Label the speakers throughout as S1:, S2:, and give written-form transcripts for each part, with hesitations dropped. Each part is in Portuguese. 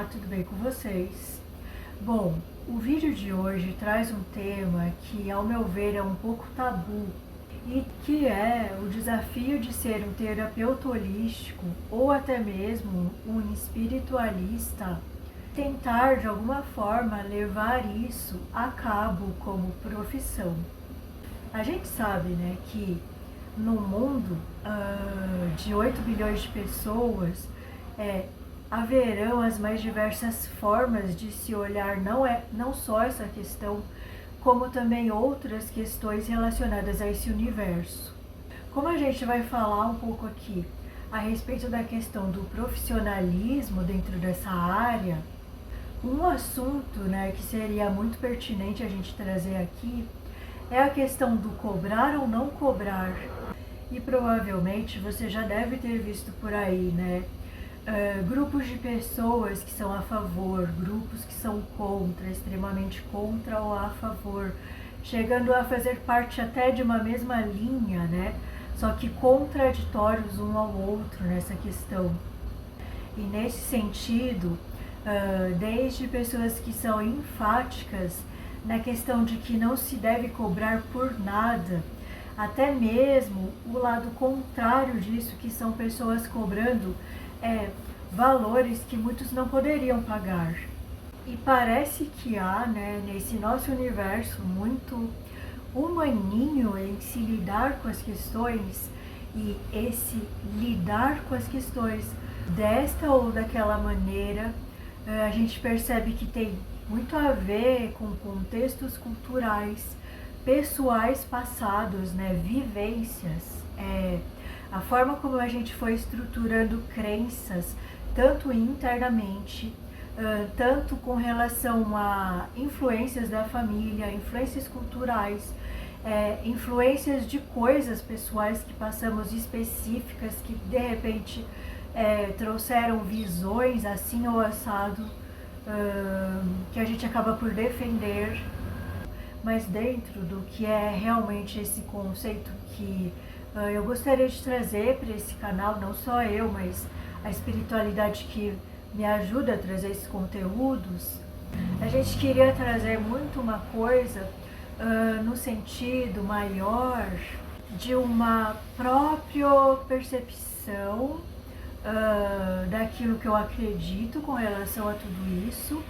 S1: Olá, tudo bem com vocês? Bom, o vídeo de hoje traz um tema que, ao meu ver, é um pouco tabu e que é o desafio de ser um terapeuta holístico ou até mesmo um espiritualista, tentar de alguma forma levar isso a cabo como profissão. A gente sabe, né, que no mundo de 8 bilhões de pessoas, haverão as mais diversas formas de se olhar, não só essa questão, como também outras questões relacionadas a esse universo. Como a gente vai falar um pouco aqui a respeito da questão do profissionalismo dentro dessa área, um assunto, né, que seria muito pertinente a gente trazer aqui é a questão do cobrar ou não cobrar. E provavelmente você já deve ter visto por aí, né? Grupos de pessoas que são a favor, grupos que são contra, extremamente contra ou a favor, chegando a fazer parte até de uma mesma linha, né? Só que contraditórios um ao outro nessa questão. E nesse sentido, desde pessoas que são enfáticas na questão de que não se deve cobrar por nada, até mesmo o lado contrário disso, que são pessoas cobrando valores que muitos não poderiam pagar. E parece que há, né, nesse nosso universo muito humaninho em se lidar com as questões, e esse lidar com as questões desta ou daquela maneira, a gente percebe que tem muito a ver com contextos culturais, pessoais passados, né, vivências, a forma como a gente foi estruturando crenças, tanto internamente, tanto com relação a influências da família, influências culturais, influências de coisas pessoais que passamos específicas, que de repente trouxeram visões assim ou assado, que a gente acaba por defender. Mas dentro do que é realmente esse conceito que eu gostaria de trazer para esse canal, não só eu, mas a espiritualidade que me ajuda a trazer esses conteúdos, a gente queria trazer muito uma coisa no sentido maior de uma própria percepção daquilo que eu acredito com relação a tudo isso,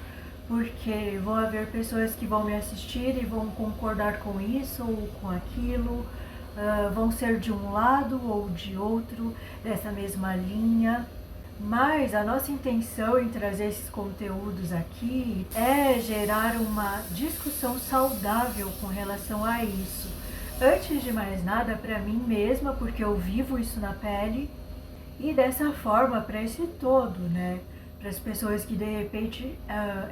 S1: porque vão haver pessoas que vão me assistir e vão concordar com isso ou com aquilo, vão ser de um lado ou de outro dessa mesma linha, mas a nossa intenção em trazer esses conteúdos aqui é gerar uma discussão saudável com relação a isso. Antes de mais nada, para mim mesma, porque eu vivo isso na pele, e dessa forma para esse todo, né? Para as pessoas que de repente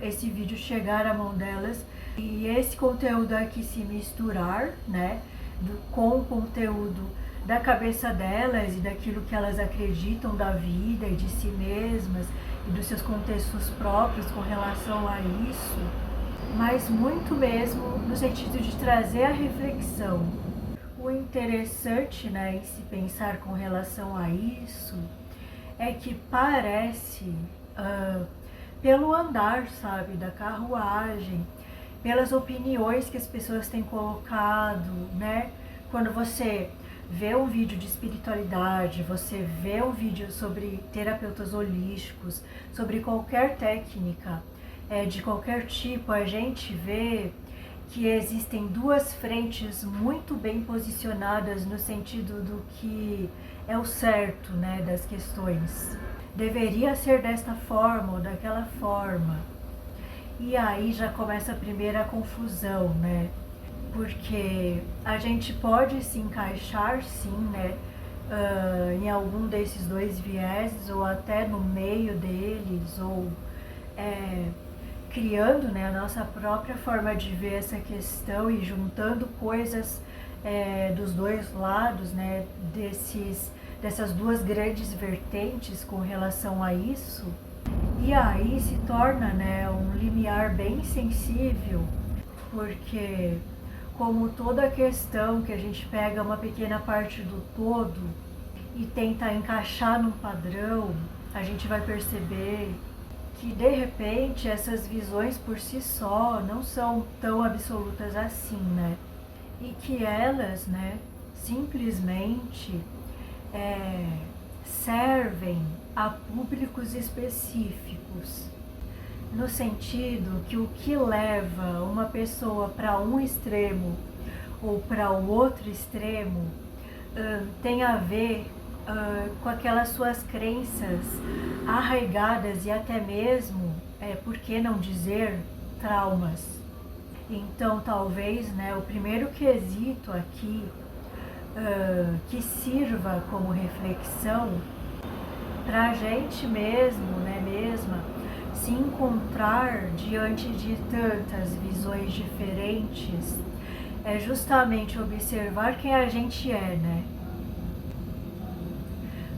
S1: esse vídeo chegar à mão delas e esse conteúdo aqui se misturar, né, com o conteúdo da cabeça delas e daquilo que elas acreditam da vida e de si mesmas e dos seus contextos próprios com relação a isso, mas muito mesmo no sentido de trazer a reflexão. O interessante, né, em se pensar com relação a isso é que parece, pelo andar, sabe, da carruagem, pelas opiniões que as pessoas têm colocado, né? Quando você vê um vídeo de espiritualidade, você vê um vídeo sobre terapeutas holísticos, sobre qualquer técnica, de qualquer tipo, a gente vê que existem duas frentes muito bem posicionadas no sentido do que é o certo, né, das questões. Deveria ser desta forma ou daquela forma. E aí já começa a primeira confusão, né? Porque a gente pode se encaixar sim, né, em algum desses dois vieses, ou até no meio deles, ou criando, né, a nossa própria forma de ver essa questão e juntando coisas dos dois lados, né, dessas duas grandes vertentes com relação a isso. E aí se torna, né, um limiar bem sensível, porque como toda questão que a gente pega uma pequena parte do todo e tenta encaixar num padrão, a gente vai perceber que de repente essas visões por si só não são tão absolutas assim, né? E que elas, né, simplesmente servem a públicos específicos, no sentido que o que leva uma pessoa para um extremo ou para o outro extremo tem a ver com aquelas suas crenças arraigadas e até mesmo, por que não dizer, traumas. Então talvez, né, o primeiro quesito aqui que sirva como reflexão para a gente mesmo, né, mesma, se encontrar diante de tantas visões diferentes, é justamente observar quem a gente é, né?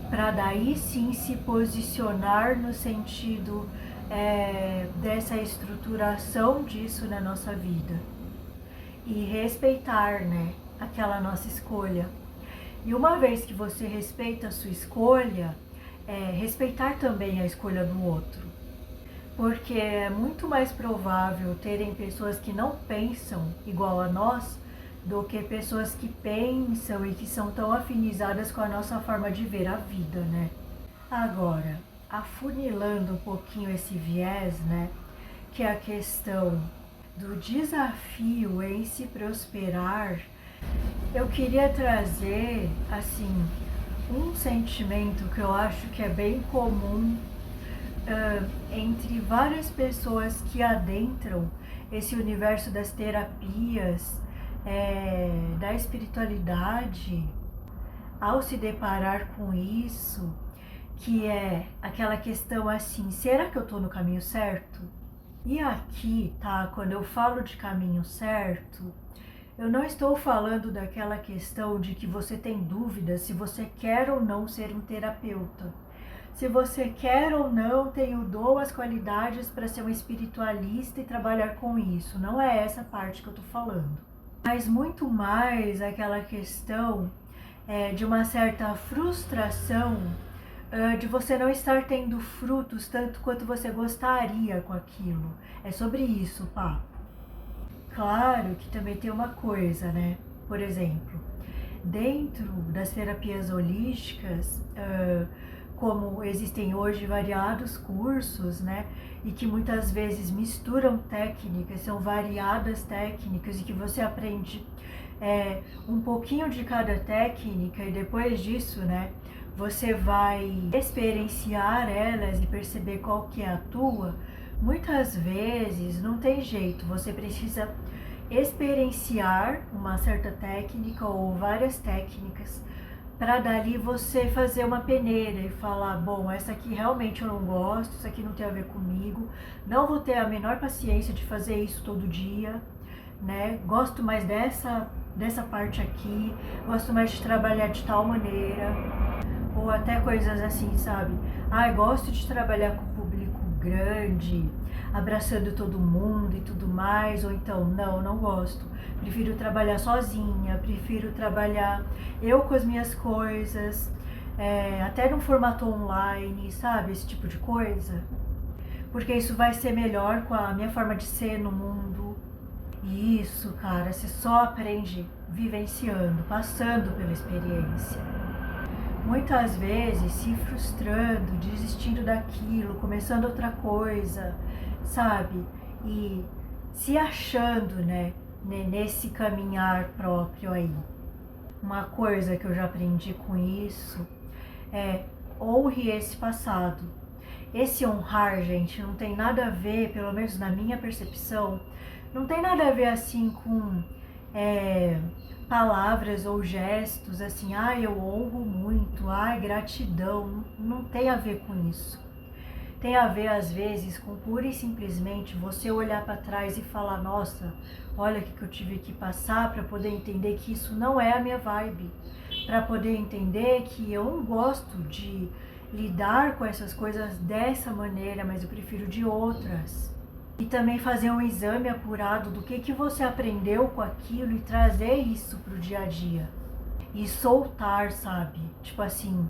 S1: Para daí sim se posicionar no sentido dessa estruturação disso na nossa vida. E respeitar, né, aquela nossa escolha. E uma vez que você respeita a sua escolha, respeitar também a escolha do outro. Porque é muito mais provável terem pessoas que não pensam igual a nós do que pessoas que pensam e que são tão afinizadas com a nossa forma de ver a vida, né? Agora, afunilando um pouquinho esse viés, né? Que é a questão do desafio em se prosperar, eu queria trazer, assim, um sentimento que eu acho que é bem comum entre várias pessoas que adentram esse universo das terapias, da espiritualidade, ao se deparar com isso, que é aquela questão assim, será que eu estou no caminho certo? E aqui, tá, quando eu falo de caminho certo, eu não estou falando daquela questão de que você tem dúvidas se você quer ou não ser um terapeuta. Se você quer ou não, tem o dom, as qualidades para ser um espiritualista e trabalhar com isso. Não é essa parte que eu estou falando. Mas muito mais aquela questão de uma certa frustração de você não estar tendo frutos tanto quanto você gostaria com aquilo. É sobre isso o papo. Claro que também tem uma coisa, né? Por exemplo, dentro das terapias holísticas, como existem hoje variados cursos, né? E que muitas vezes misturam técnicas, são variadas técnicas e que você aprende um pouquinho de cada técnica e depois disso, né? Você vai experienciar elas e perceber qual que é a tua. Muitas vezes não tem jeito, você precisa experienciar uma certa técnica ou várias técnicas para dali você fazer uma peneira e falar, bom, essa aqui realmente eu não gosto, isso aqui não tem a ver comigo, não vou ter a menor paciência de fazer isso todo dia, né? Gosto mais dessa parte aqui, gosto mais de trabalhar de tal maneira, ou até coisas assim, sabe? Gosto de trabalhar com público grande, abraçando todo mundo e tudo mais, ou então, não gosto. Prefiro trabalhar sozinha, prefiro trabalhar eu com as minhas coisas, até num formato online, sabe? Esse tipo de coisa. Porque isso vai ser melhor com a minha forma de ser no mundo. E isso, cara, você só aprende vivenciando, passando pela experiência. Muitas vezes se frustrando, desistindo daquilo, começando outra coisa, sabe? E se achando, né, nesse caminhar próprio aí. Uma coisa que eu já aprendi com isso é honre esse passado. Esse honrar, gente, não tem nada a ver, pelo menos na minha percepção, não tem nada a ver assim com palavras ou gestos assim, eu honro muito, gratidão, não tem a ver com isso. Tem a ver às vezes com pura e simplesmente você olhar para trás e falar, nossa, olha o que eu tive que passar para poder entender que isso não é a minha vibe, para poder entender que eu não gosto de lidar com essas coisas dessa maneira, mas eu prefiro de outras. E também fazer um exame apurado do que você aprendeu com aquilo e trazer isso pro dia a dia. E soltar, sabe? Tipo assim,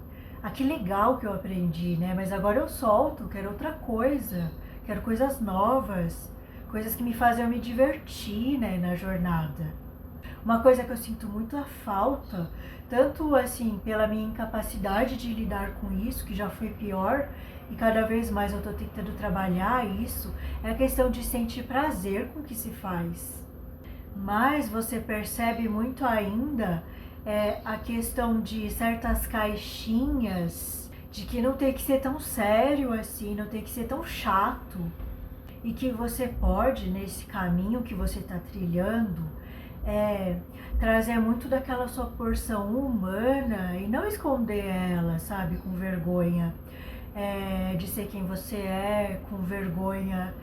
S1: que legal que eu aprendi, né? Mas agora eu solto, quero outra coisa. quero coisas novas, coisas que me fazem eu me divertir, né, na jornada. Uma coisa que eu sinto muito a falta, tanto assim pela minha incapacidade de lidar com isso, que já foi pior, e cada vez mais eu tô tentando trabalhar isso, é a questão de sentir prazer com o que se faz. Mas você percebe muito ainda a questão de certas caixinhas, de que não tem que ser tão sério assim, não tem que ser tão chato, e que você pode, nesse caminho que você está trilhando, trazer muito daquela sua porção humana e não esconder ela, sabe, com vergonha de ser quem você é, com vergonha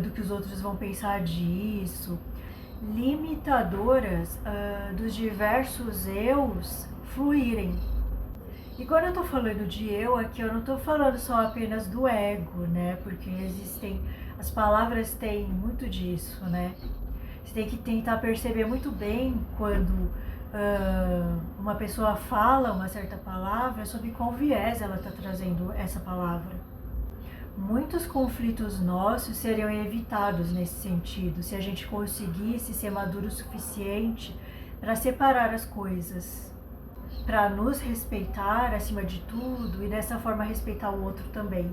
S1: do que os outros vão pensar disso, limitadoras dos diversos eus fluírem. E quando eu tô falando de eu aqui, eu não tô falando só apenas do ego, né? Porque as palavras têm muito disso, né? Você tem que tentar perceber muito bem quando uma pessoa fala uma certa palavra, sob qual viés ela está trazendo essa palavra. Muitos conflitos nossos seriam evitados nesse sentido, se a gente conseguisse ser maduro o suficiente para separar as coisas, para nos respeitar acima de tudo e dessa forma respeitar o outro também.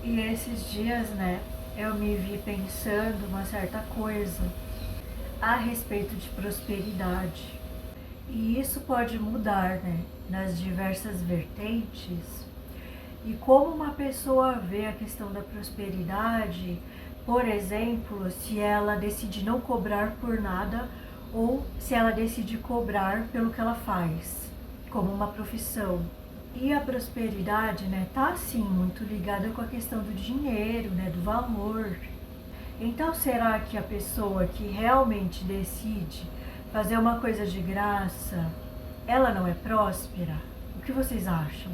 S1: E esses dias, né, eu me vi pensando uma certa coisa a respeito de prosperidade. E isso pode mudar, né, nas diversas vertentes. E como uma pessoa vê a questão da prosperidade, por exemplo, se ela decide não cobrar por nada ou se ela decide cobrar pelo que ela faz, como uma profissão. E a prosperidade, né, tá sim muito ligada com a questão do dinheiro, né, do valor. Então será que a pessoa que realmente decide fazer uma coisa de graça, ela não é próspera? O que vocês acham?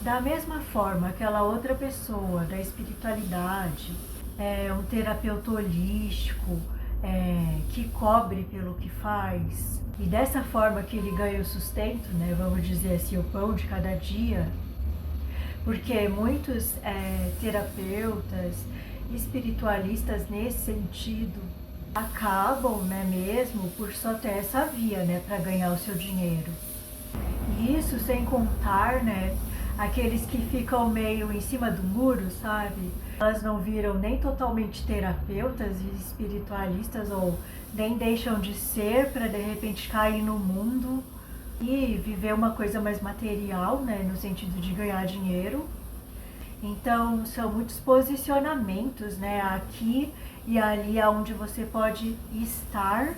S1: Da mesma forma, aquela outra pessoa da espiritualidade, um terapeuta holístico, que cobre pelo que faz, e dessa forma que ele ganha o sustento, né, vamos dizer assim, o pão de cada dia, porque muitos terapeutas, espiritualistas nesse sentido, acabam, né, mesmo por só ter essa via, né, para ganhar o seu dinheiro. E isso sem contar, né, aqueles que ficam meio em cima do muro, sabe? Elas não viram nem totalmente terapeutas e espiritualistas ou nem deixam de ser para de repente cair no mundo e viver uma coisa mais material, né, no sentido de ganhar dinheiro. Então são muitos posicionamentos, né, aqui e ali aonde você pode estar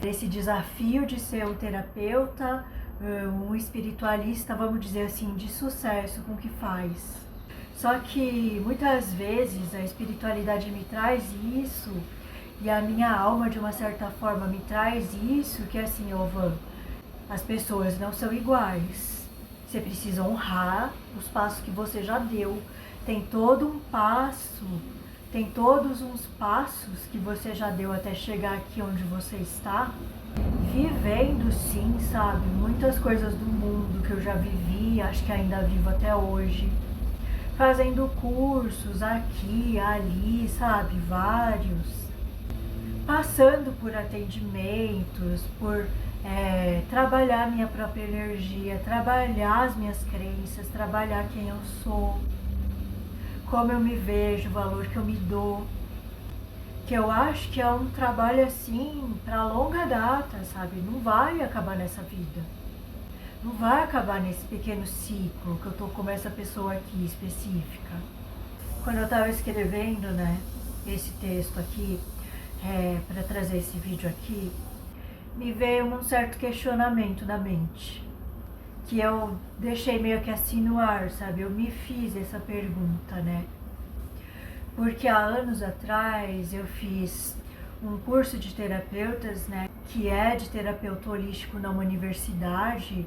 S1: nesse desafio de ser um terapeuta, um espiritualista, vamos dizer assim, de sucesso com o que faz. Só que muitas vezes a espiritualidade me traz isso e a minha alma de uma certa forma me traz isso, que é assim, Ovan, as pessoas não são iguais. Você precisa honrar os passos que você já deu. Tem todo um passo, tem todos uns passos que você já deu até chegar aqui onde você está. Vivendo sim, sabe, muitas coisas do mundo que eu já vivi, acho que ainda vivo até hoje. Fazendo cursos aqui, ali, sabe, vários. Passando por atendimentos, por trabalhar minha própria energia, trabalhar as minhas crenças, trabalhar quem eu sou, como eu me vejo, o valor que eu me dou, que eu acho que é um trabalho assim para longa data, sabe? Não vai acabar nessa vida, não vai acabar nesse pequeno ciclo que eu tô com essa pessoa aqui específica. Quando eu tava escrevendo, né, esse texto aqui, para trazer esse vídeo aqui, me veio um certo questionamento na mente, que eu deixei meio que assim no ar, sabe? Eu me fiz essa pergunta, né? Porque há anos atrás eu fiz um curso de terapeutas, né? Que é de terapeuta holístico numa universidade,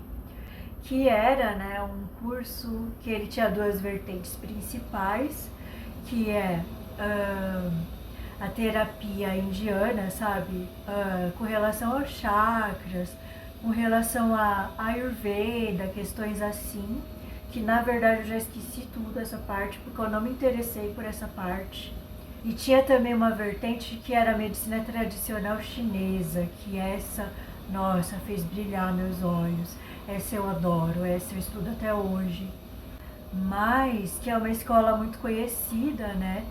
S1: que era, né, um curso que ele tinha duas vertentes principais, que é a terapia indiana, sabe? Com relação aos chakras, com relação a Ayurveda, questões assim, que na verdade eu já esqueci tudo essa parte, porque eu não me interessei por essa parte. E tinha também uma vertente que era a medicina tradicional chinesa, que essa, nossa, fez brilhar meus olhos. Essa eu adoro, essa eu estudo até hoje. Mas que é uma escola muito conhecida, né?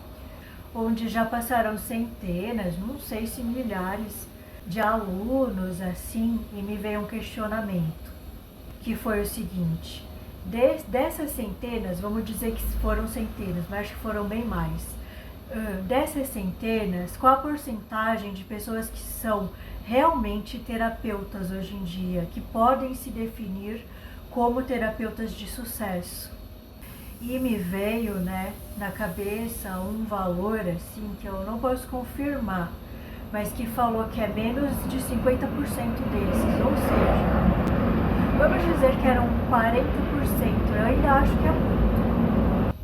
S1: Onde já passaram centenas, não sei se milhares de alunos, assim, e me veio um questionamento, que foi o seguinte: dessas centenas, vamos dizer que foram centenas, mas acho que foram bem mais. Dessas centenas, qual a porcentagem de pessoas que são realmente terapeutas hoje em dia, que podem se definir como terapeutas de sucesso? E me veio, né, na cabeça um valor assim que eu não posso confirmar, mas que falou que é menos de 50% desses, ou seja, vamos dizer que eram 40%, eu ainda acho que é muito.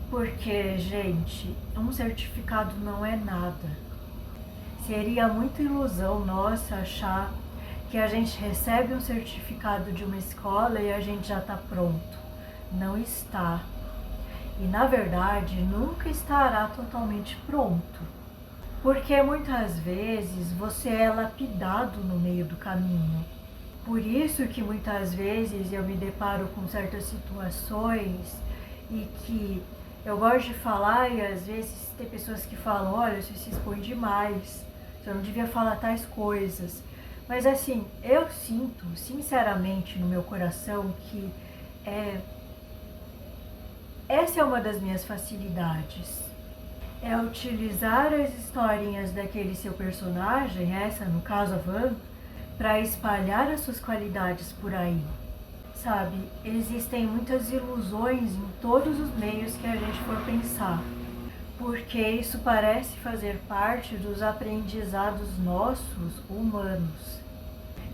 S1: Porque, gente, um certificado não é nada. Seria muita ilusão nossa achar que a gente recebe um certificado de uma escola e a gente já está pronto. Não está. E, na verdade, nunca estará totalmente pronto. Porque muitas vezes você é lapidado no meio do caminho. Por isso que muitas vezes eu me deparo com certas situações e que eu gosto de falar, e às vezes tem pessoas que falam: olha, você se expõe demais, você não devia falar tais coisas. Mas assim, eu sinto sinceramente no meu coração que essa é uma das minhas facilidades. É utilizar as historinhas daquele seu personagem, essa no caso a Van, para espalhar as suas qualidades por aí. Sabe, existem muitas ilusões em todos os meios que a gente for pensar, porque isso parece fazer parte dos aprendizados nossos humanos.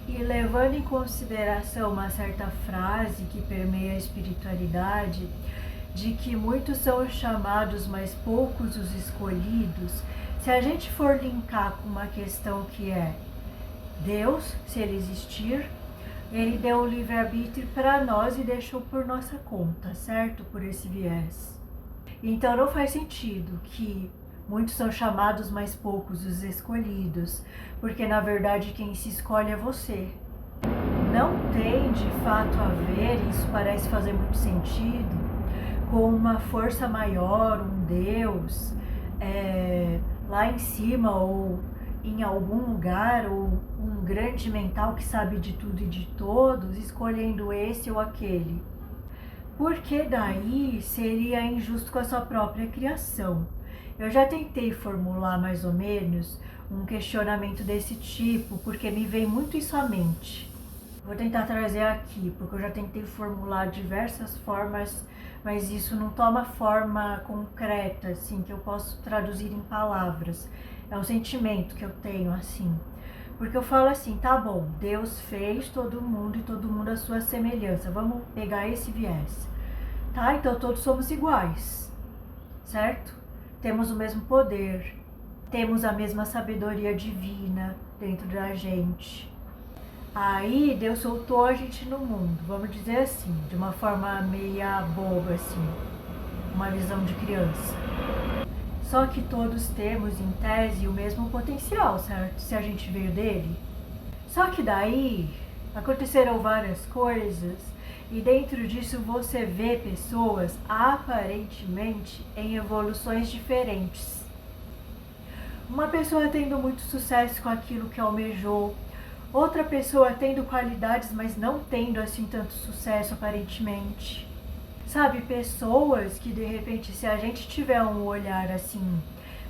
S1: E levando em consideração uma certa frase que permeia a espiritualidade, de que muitos são os chamados, mas poucos os escolhidos, se a gente for linkar com uma questão que é Deus, se ele existir, ele deu o livre-arbítrio para nós e deixou por nossa conta, certo? Por esse viés. Então não faz sentido que muitos são chamados, mas poucos os escolhidos, porque na verdade quem se escolhe é você. Não tem de fato a ver, isso parece fazer muito sentido, com uma força maior, um Deus, lá em cima ou em algum lugar, ou um grande mental que sabe de tudo e de todos, escolhendo esse ou aquele. Porque daí seria injusto com a sua própria criação. Eu já tentei formular mais ou menos um questionamento desse tipo, porque me vem muito isso à mente. Vou tentar trazer aqui, porque eu já tentei formular diversas formas, mas isso não toma forma concreta, assim, que eu posso traduzir em palavras. É um sentimento que eu tenho, assim. Porque eu falo assim, tá bom, Deus fez todo mundo e todo mundo a sua semelhança. Vamos pegar esse viés. Tá, então todos somos iguais, certo? Temos o mesmo poder, temos a mesma sabedoria divina dentro da gente. Aí Deus soltou a gente no mundo, vamos dizer assim, de uma forma meia boba, assim, uma visão de criança. Só que todos temos, em tese, o mesmo potencial, certo? Se a gente veio dele. Só que daí aconteceram várias coisas e dentro disso você vê pessoas aparentemente em evoluções diferentes. Uma pessoa tendo muito sucesso com aquilo que almejou, outra pessoa tendo qualidades, mas não tendo assim tanto sucesso aparentemente. Sabe, pessoas que de repente, se a gente tiver um olhar assim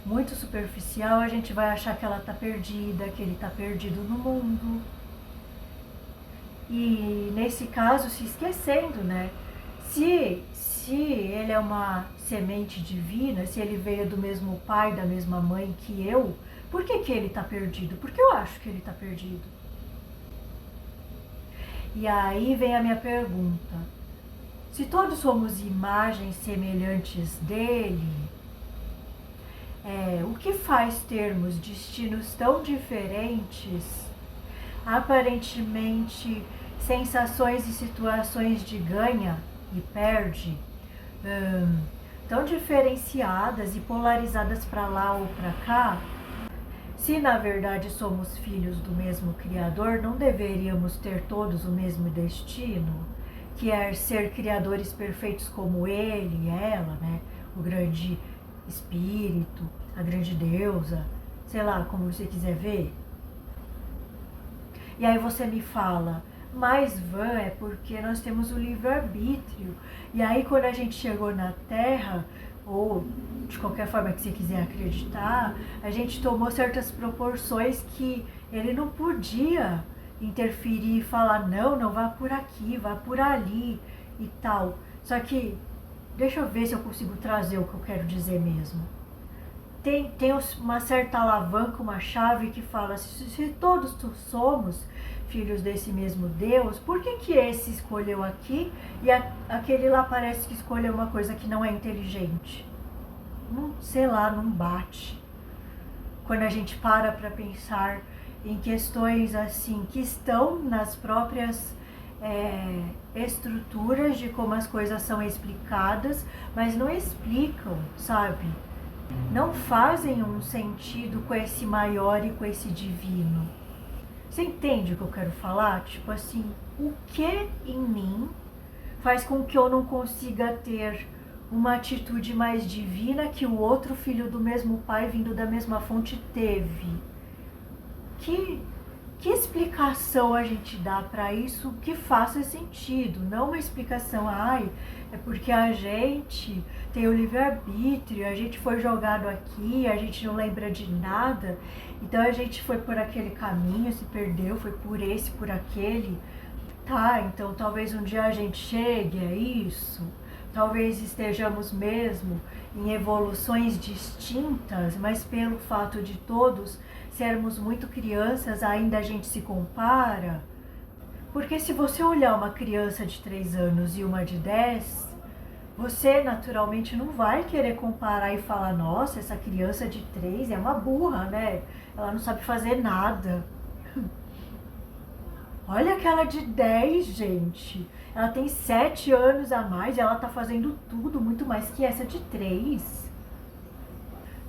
S1: muito superficial, a gente vai achar que ela tá perdida, que ele tá perdido no mundo. E nesse caso se esquecendo, né? Se ele é uma semente divina, se ele veio do mesmo pai, da mesma mãe que eu, por que ele tá perdido? Porque eu acho que ele tá perdido. E aí vem a minha pergunta. Se todos somos imagens semelhantes dele, o que faz termos destinos tão diferentes, aparentemente sensações e situações de ganha, e perde, tão diferenciadas e polarizadas para lá ou para cá. Se na verdade somos filhos do mesmo Criador, não deveríamos ter todos o mesmo destino, que é ser criadores perfeitos como Ele e ela, né? O grande Espírito, a grande deusa, sei lá, como você quiser ver. E aí você me fala, mas vã é porque nós temos o livre-arbítrio. E aí quando a gente chegou na Terra, ou de qualquer forma que você quiser acreditar, a gente tomou certas proporções que ele não podia interferir e falar, não vá por aqui, vá por ali e tal. Só que, deixa eu ver se eu consigo trazer o que eu quero dizer mesmo. Tem uma certa alavanca, uma chave que fala, se todos somos filhos desse mesmo Deus, por que esse escolheu aqui e aquele lá parece que escolheu uma coisa que não é inteligente? Não, sei lá, não bate. Quando a gente para pensar em questões assim, que estão nas próprias estruturas de como as coisas são explicadas, mas não explicam, sabe? Não fazem um sentido com esse maior e com esse divino. Você entende o que eu quero falar? Tipo assim, o que em mim faz com que eu não consiga ter uma atitude mais divina que o outro filho do mesmo pai vindo da mesma fonte teve? Que explicação a gente dá para isso que faça sentido? Não uma explicação, é porque a gente tem o livre-arbítrio, a gente foi jogado aqui, a gente não lembra de nada, então a gente foi por aquele caminho, se perdeu, foi por esse, por aquele. Tá, então talvez um dia a gente chegue a isso, talvez estejamos mesmo em evoluções distintas, mas pelo fato de todos sermos muito crianças, ainda a gente se compara. Porque se você olhar uma criança de 3 anos e uma de 10, você naturalmente não vai querer comparar e falar, nossa, essa criança de 3 é uma burra, né? Ela não sabe fazer nada. Olha aquela de 10, gente. Ela tem 7 anos a mais e ela tá fazendo tudo muito mais que essa de 3.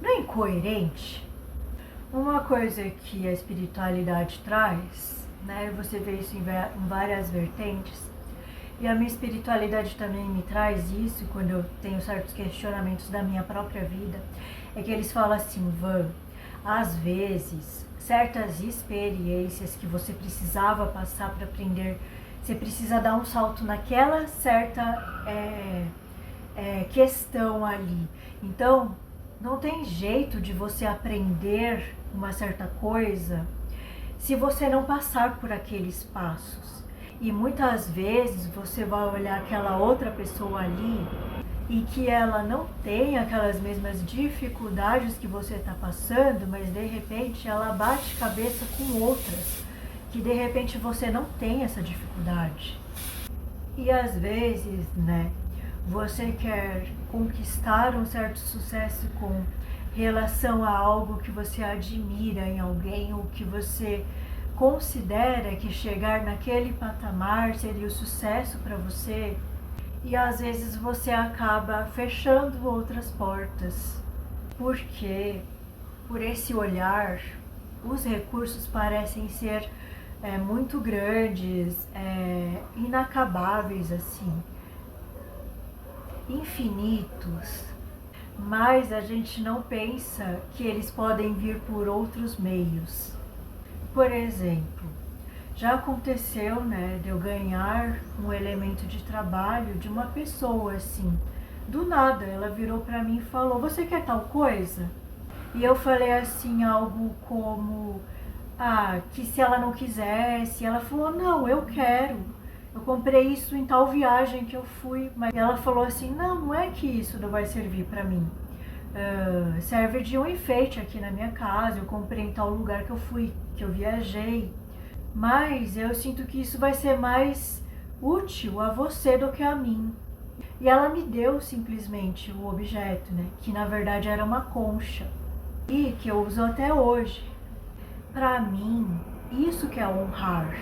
S1: Não é incoerente? Uma coisa que a espiritualidade traz, né? Você vê isso em várias vertentes. E a minha espiritualidade também me traz isso, quando eu tenho certos questionamentos da minha própria vida, é que eles falam assim, Van, às vezes, certas experiências que você precisava passar para aprender, você precisa dar um salto naquela certa questão ali. Então, não tem jeito de você aprender uma certa coisa se você não passar por aqueles passos. E muitas vezes você vai olhar aquela outra pessoa ali e que ela não tem aquelas mesmas dificuldades que você está passando, mas de repente ela bate cabeça com outras, que de repente você não tem essa dificuldade. E às vezes, né, você quer conquistar um certo sucesso com relação a algo que você admira em alguém ou que você considera que chegar naquele patamar seria o sucesso para você, e às vezes você acaba fechando outras portas, porque por esse olhar os recursos parecem ser muito grandes, inacabáveis assim, infinitos, mas a gente não pensa que eles podem vir por outros meios. Por exemplo, já aconteceu, né, de eu ganhar um elemento de trabalho de uma pessoa assim, do nada, ela virou pra mim e falou, você quer tal coisa? E eu falei assim, algo como, que se ela não quisesse, ela falou, não, eu quero, eu comprei isso em tal viagem que eu fui, mas ela falou assim, não é que isso não vai servir pra mim. Serve de um enfeite aqui na minha casa, eu comprei em tal lugar que eu fui, que eu viajei, mas eu sinto que isso vai ser mais útil a você do que a mim. E ela me deu simplesmente o objeto, né, que na verdade era uma concha, e que eu uso até hoje. Para mim, isso que é honrar.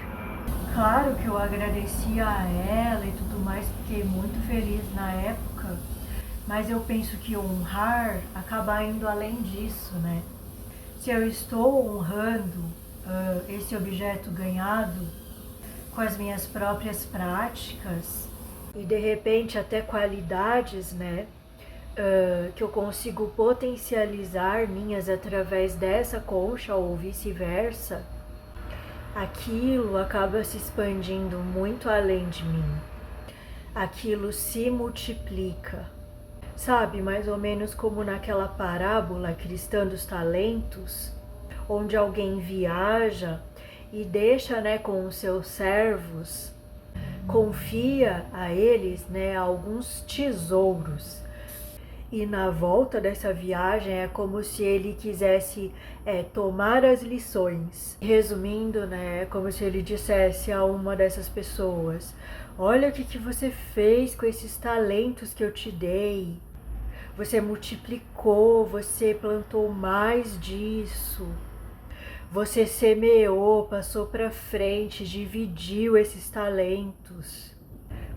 S1: Claro que eu agradeci a ela e tudo mais, fiquei muito feliz na época, mas eu penso que honrar acaba indo além disso, né? Se eu estou honrando esse objeto ganhado com as minhas próprias práticas e de repente até qualidades, né? Que eu consigo potencializar minhas através dessa concha ou vice-versa, aquilo acaba se expandindo muito além de mim. Aquilo se multiplica. Sabe, mais ou menos como naquela parábola cristã dos talentos, onde alguém viaja e deixa, né, com os seus servos, confia a eles, né, alguns tesouros. E na volta dessa viagem é como se ele quisesse tomar as lições. Resumindo, né, é como se ele dissesse a uma dessas pessoas: olha o que você fez com esses talentos que eu te dei. Você multiplicou, você plantou mais disso. Você semeou, passou para frente, dividiu esses talentos.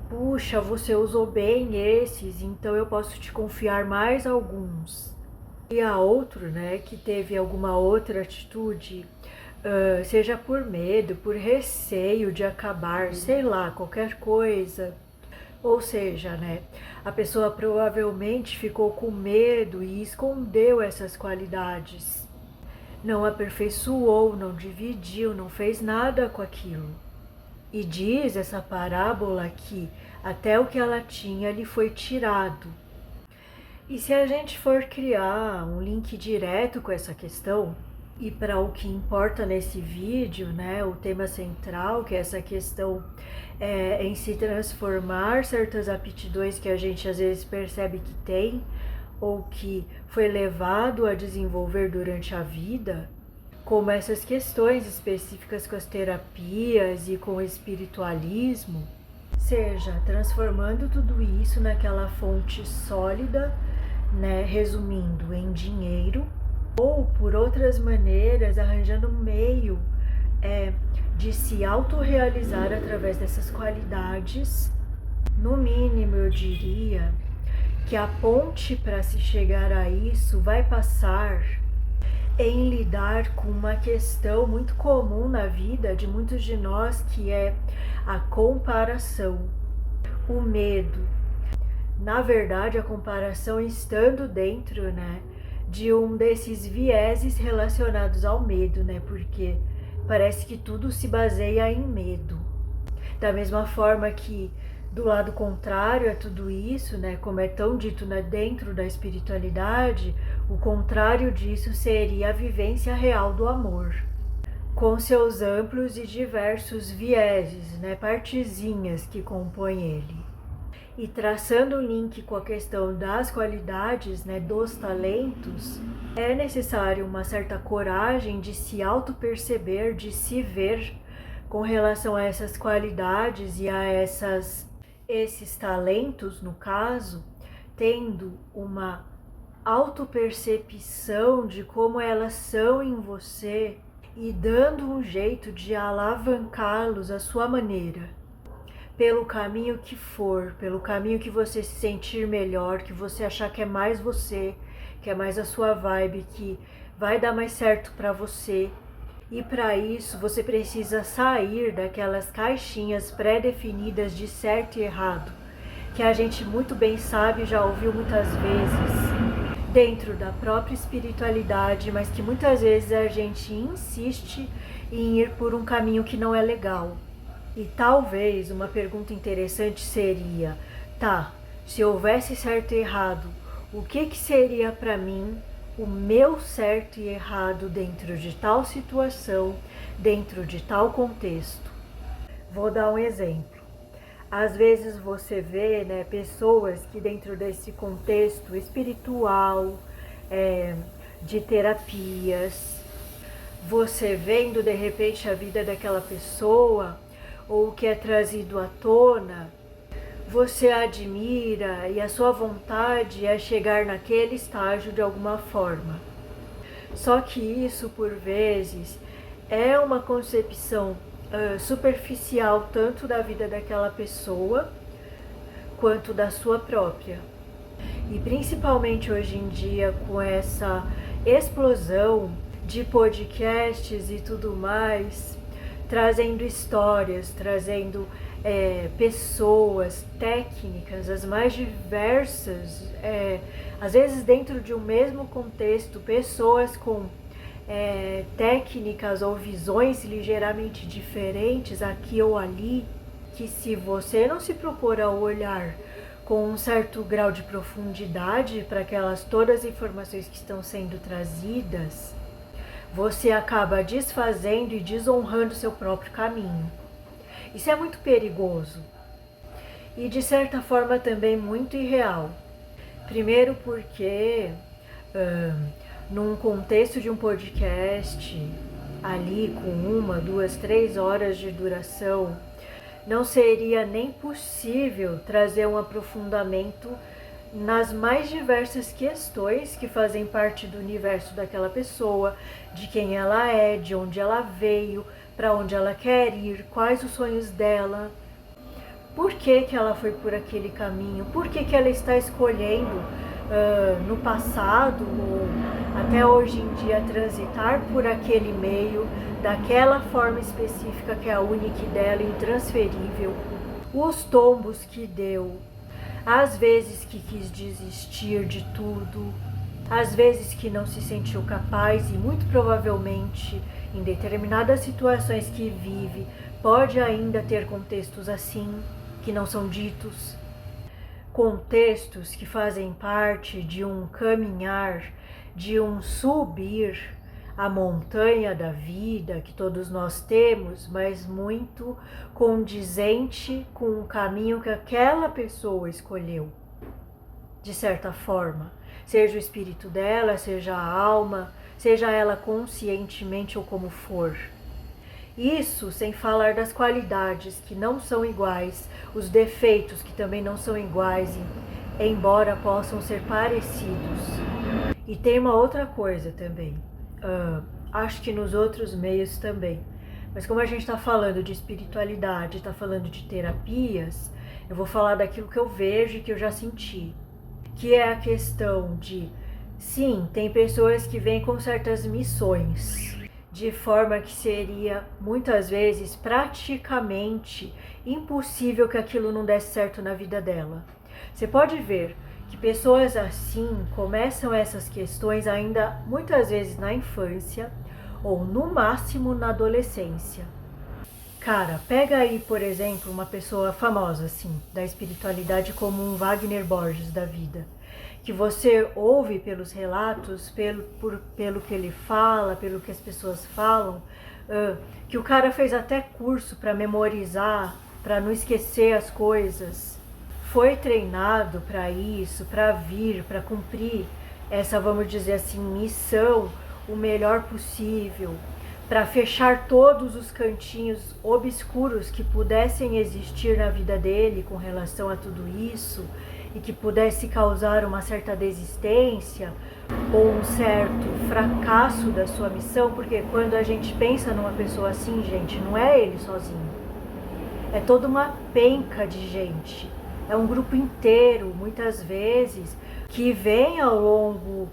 S1: Puxa, você usou bem esses, então eu posso te confiar mais alguns. E a outro, né, que teve alguma outra atitude, seja por medo, por receio de acabar, sei lá, qualquer coisa. Ou seja, né, a pessoa provavelmente ficou com medo e escondeu essas qualidades. Não aperfeiçoou, não dividiu, não fez nada com aquilo. E diz essa parábola que até o que ela tinha lhe foi tirado. E se a gente for criar um link direto com essa questão, e para o que importa nesse vídeo, né, o tema central, que é essa questão em se transformar certas aptidões que a gente às vezes percebe que tem, ou que foi levado a desenvolver durante a vida, como essas questões específicas com as terapias e com o espiritualismo, seja transformando tudo isso naquela fonte sólida, né, resumindo em dinheiro, ou por outras maneiras arranjando um meio de se autorrealizar através dessas qualidades. No mínimo, eu diria que a ponte para se chegar a isso vai passar em lidar com uma questão muito comum na vida de muitos de nós, que é a comparação, o medo. Na verdade, a comparação estando dentro, né, de um desses vieses relacionados ao medo, né, porque parece que tudo se baseia em medo. Da mesma forma que do lado contrário a tudo isso, né, como é tão dito, né, dentro da espiritualidade, o contrário disso seria a vivência real do amor, com seus amplos e diversos vieses, né, partezinhas que compõem ele. E traçando o link com a questão das qualidades, né, dos talentos, é necessário uma certa coragem de se auto-perceber, de se ver com relação a essas qualidades e a esses talentos, no caso, tendo uma autopercepção de como elas são em você e dando um jeito de alavancá-los à sua maneira, pelo caminho que for, pelo caminho que você se sentir melhor, que você achar que é mais você, que é mais a sua vibe, que vai dar mais certo para você. E para isso você precisa sair daquelas caixinhas pré-definidas de certo e errado, que a gente muito bem sabe e já ouviu muitas vezes dentro da própria espiritualidade, mas que muitas vezes a gente insiste em ir por um caminho que não é legal. E talvez uma pergunta interessante seria: tá, se houvesse certo e errado, o que seria para mim o meu certo e errado dentro de tal situação, dentro de tal contexto? Vou dar um exemplo. Às vezes você vê, né, pessoas que dentro desse contexto espiritual, de terapias, você vendo de repente a vida daquela pessoa, ou o que é trazido à tona, você admira e a sua vontade é chegar naquele estágio de alguma forma. Só que isso, por vezes, é uma concepção superficial tanto da vida daquela pessoa quanto da sua própria. E principalmente hoje em dia, com essa explosão de podcasts e tudo mais, trazendo histórias, trazendo pessoas, técnicas, as mais diversas, às vezes dentro de um mesmo contexto, pessoas com técnicas ou visões ligeiramente diferentes aqui ou ali, que se você não se propor a olhar com um certo grau de profundidade para aquelas todas as informações que estão sendo trazidas, você acaba desfazendo e desonrando seu próprio caminho. Isso é muito perigoso e de certa forma também muito irreal. Primeiro porque num contexto de um podcast ali com 1, 2, 3 horas de duração, não seria nem possível trazer um aprofundamento nas mais diversas questões que fazem parte do universo daquela pessoa, de quem ela é, de onde ela veio, para onde ela quer ir, quais os sonhos dela, por que ela foi por aquele caminho, por que ela está escolhendo no passado ou até hoje em dia transitar por aquele meio, daquela forma específica que é a única dela, intransferível, os tombos que deu, às vezes que quis desistir de tudo, às vezes que não se sentiu capaz e muito provavelmente em determinadas situações que vive pode ainda ter contextos assim, que não são ditos, contextos que fazem parte de um caminhar, de um subir a montanha da vida que todos nós temos, mas muito condizente com o caminho que aquela pessoa escolheu, de certa forma, seja o espírito dela, seja a alma, seja ela conscientemente ou como for. Isso sem falar das qualidades que não são iguais, os defeitos que também não são iguais, embora possam ser parecidos. E tem uma outra coisa também, acho que nos outros meios também, mas como a gente está falando de espiritualidade, está falando de terapias, eu vou falar daquilo que eu vejo e que eu já senti, que é a questão de, sim, tem pessoas que vêm com certas missões, de forma que seria muitas vezes praticamente impossível que aquilo não desse certo na vida dela. Você pode ver que pessoas assim começam essas questões ainda muitas vezes na infância ou no máximo na adolescência. Cara, pega aí, por exemplo, uma pessoa famosa assim, da espiritualidade como um Wagner Borges da vida, que você ouve pelos relatos, pelo que ele fala, pelo que as pessoas falam, que o cara fez até curso para memorizar, para não esquecer as coisas. Foi treinado para isso, para vir, para cumprir essa, vamos dizer assim, missão o melhor possível, para fechar todos os cantinhos obscuros que pudessem existir na vida dele com relação a tudo isso e que pudesse causar uma certa desistência ou um certo fracasso da sua missão, porque quando a gente pensa numa pessoa assim, gente, não é ele sozinho, é toda uma penca de gente. É um grupo inteiro, muitas vezes, que vem ao longo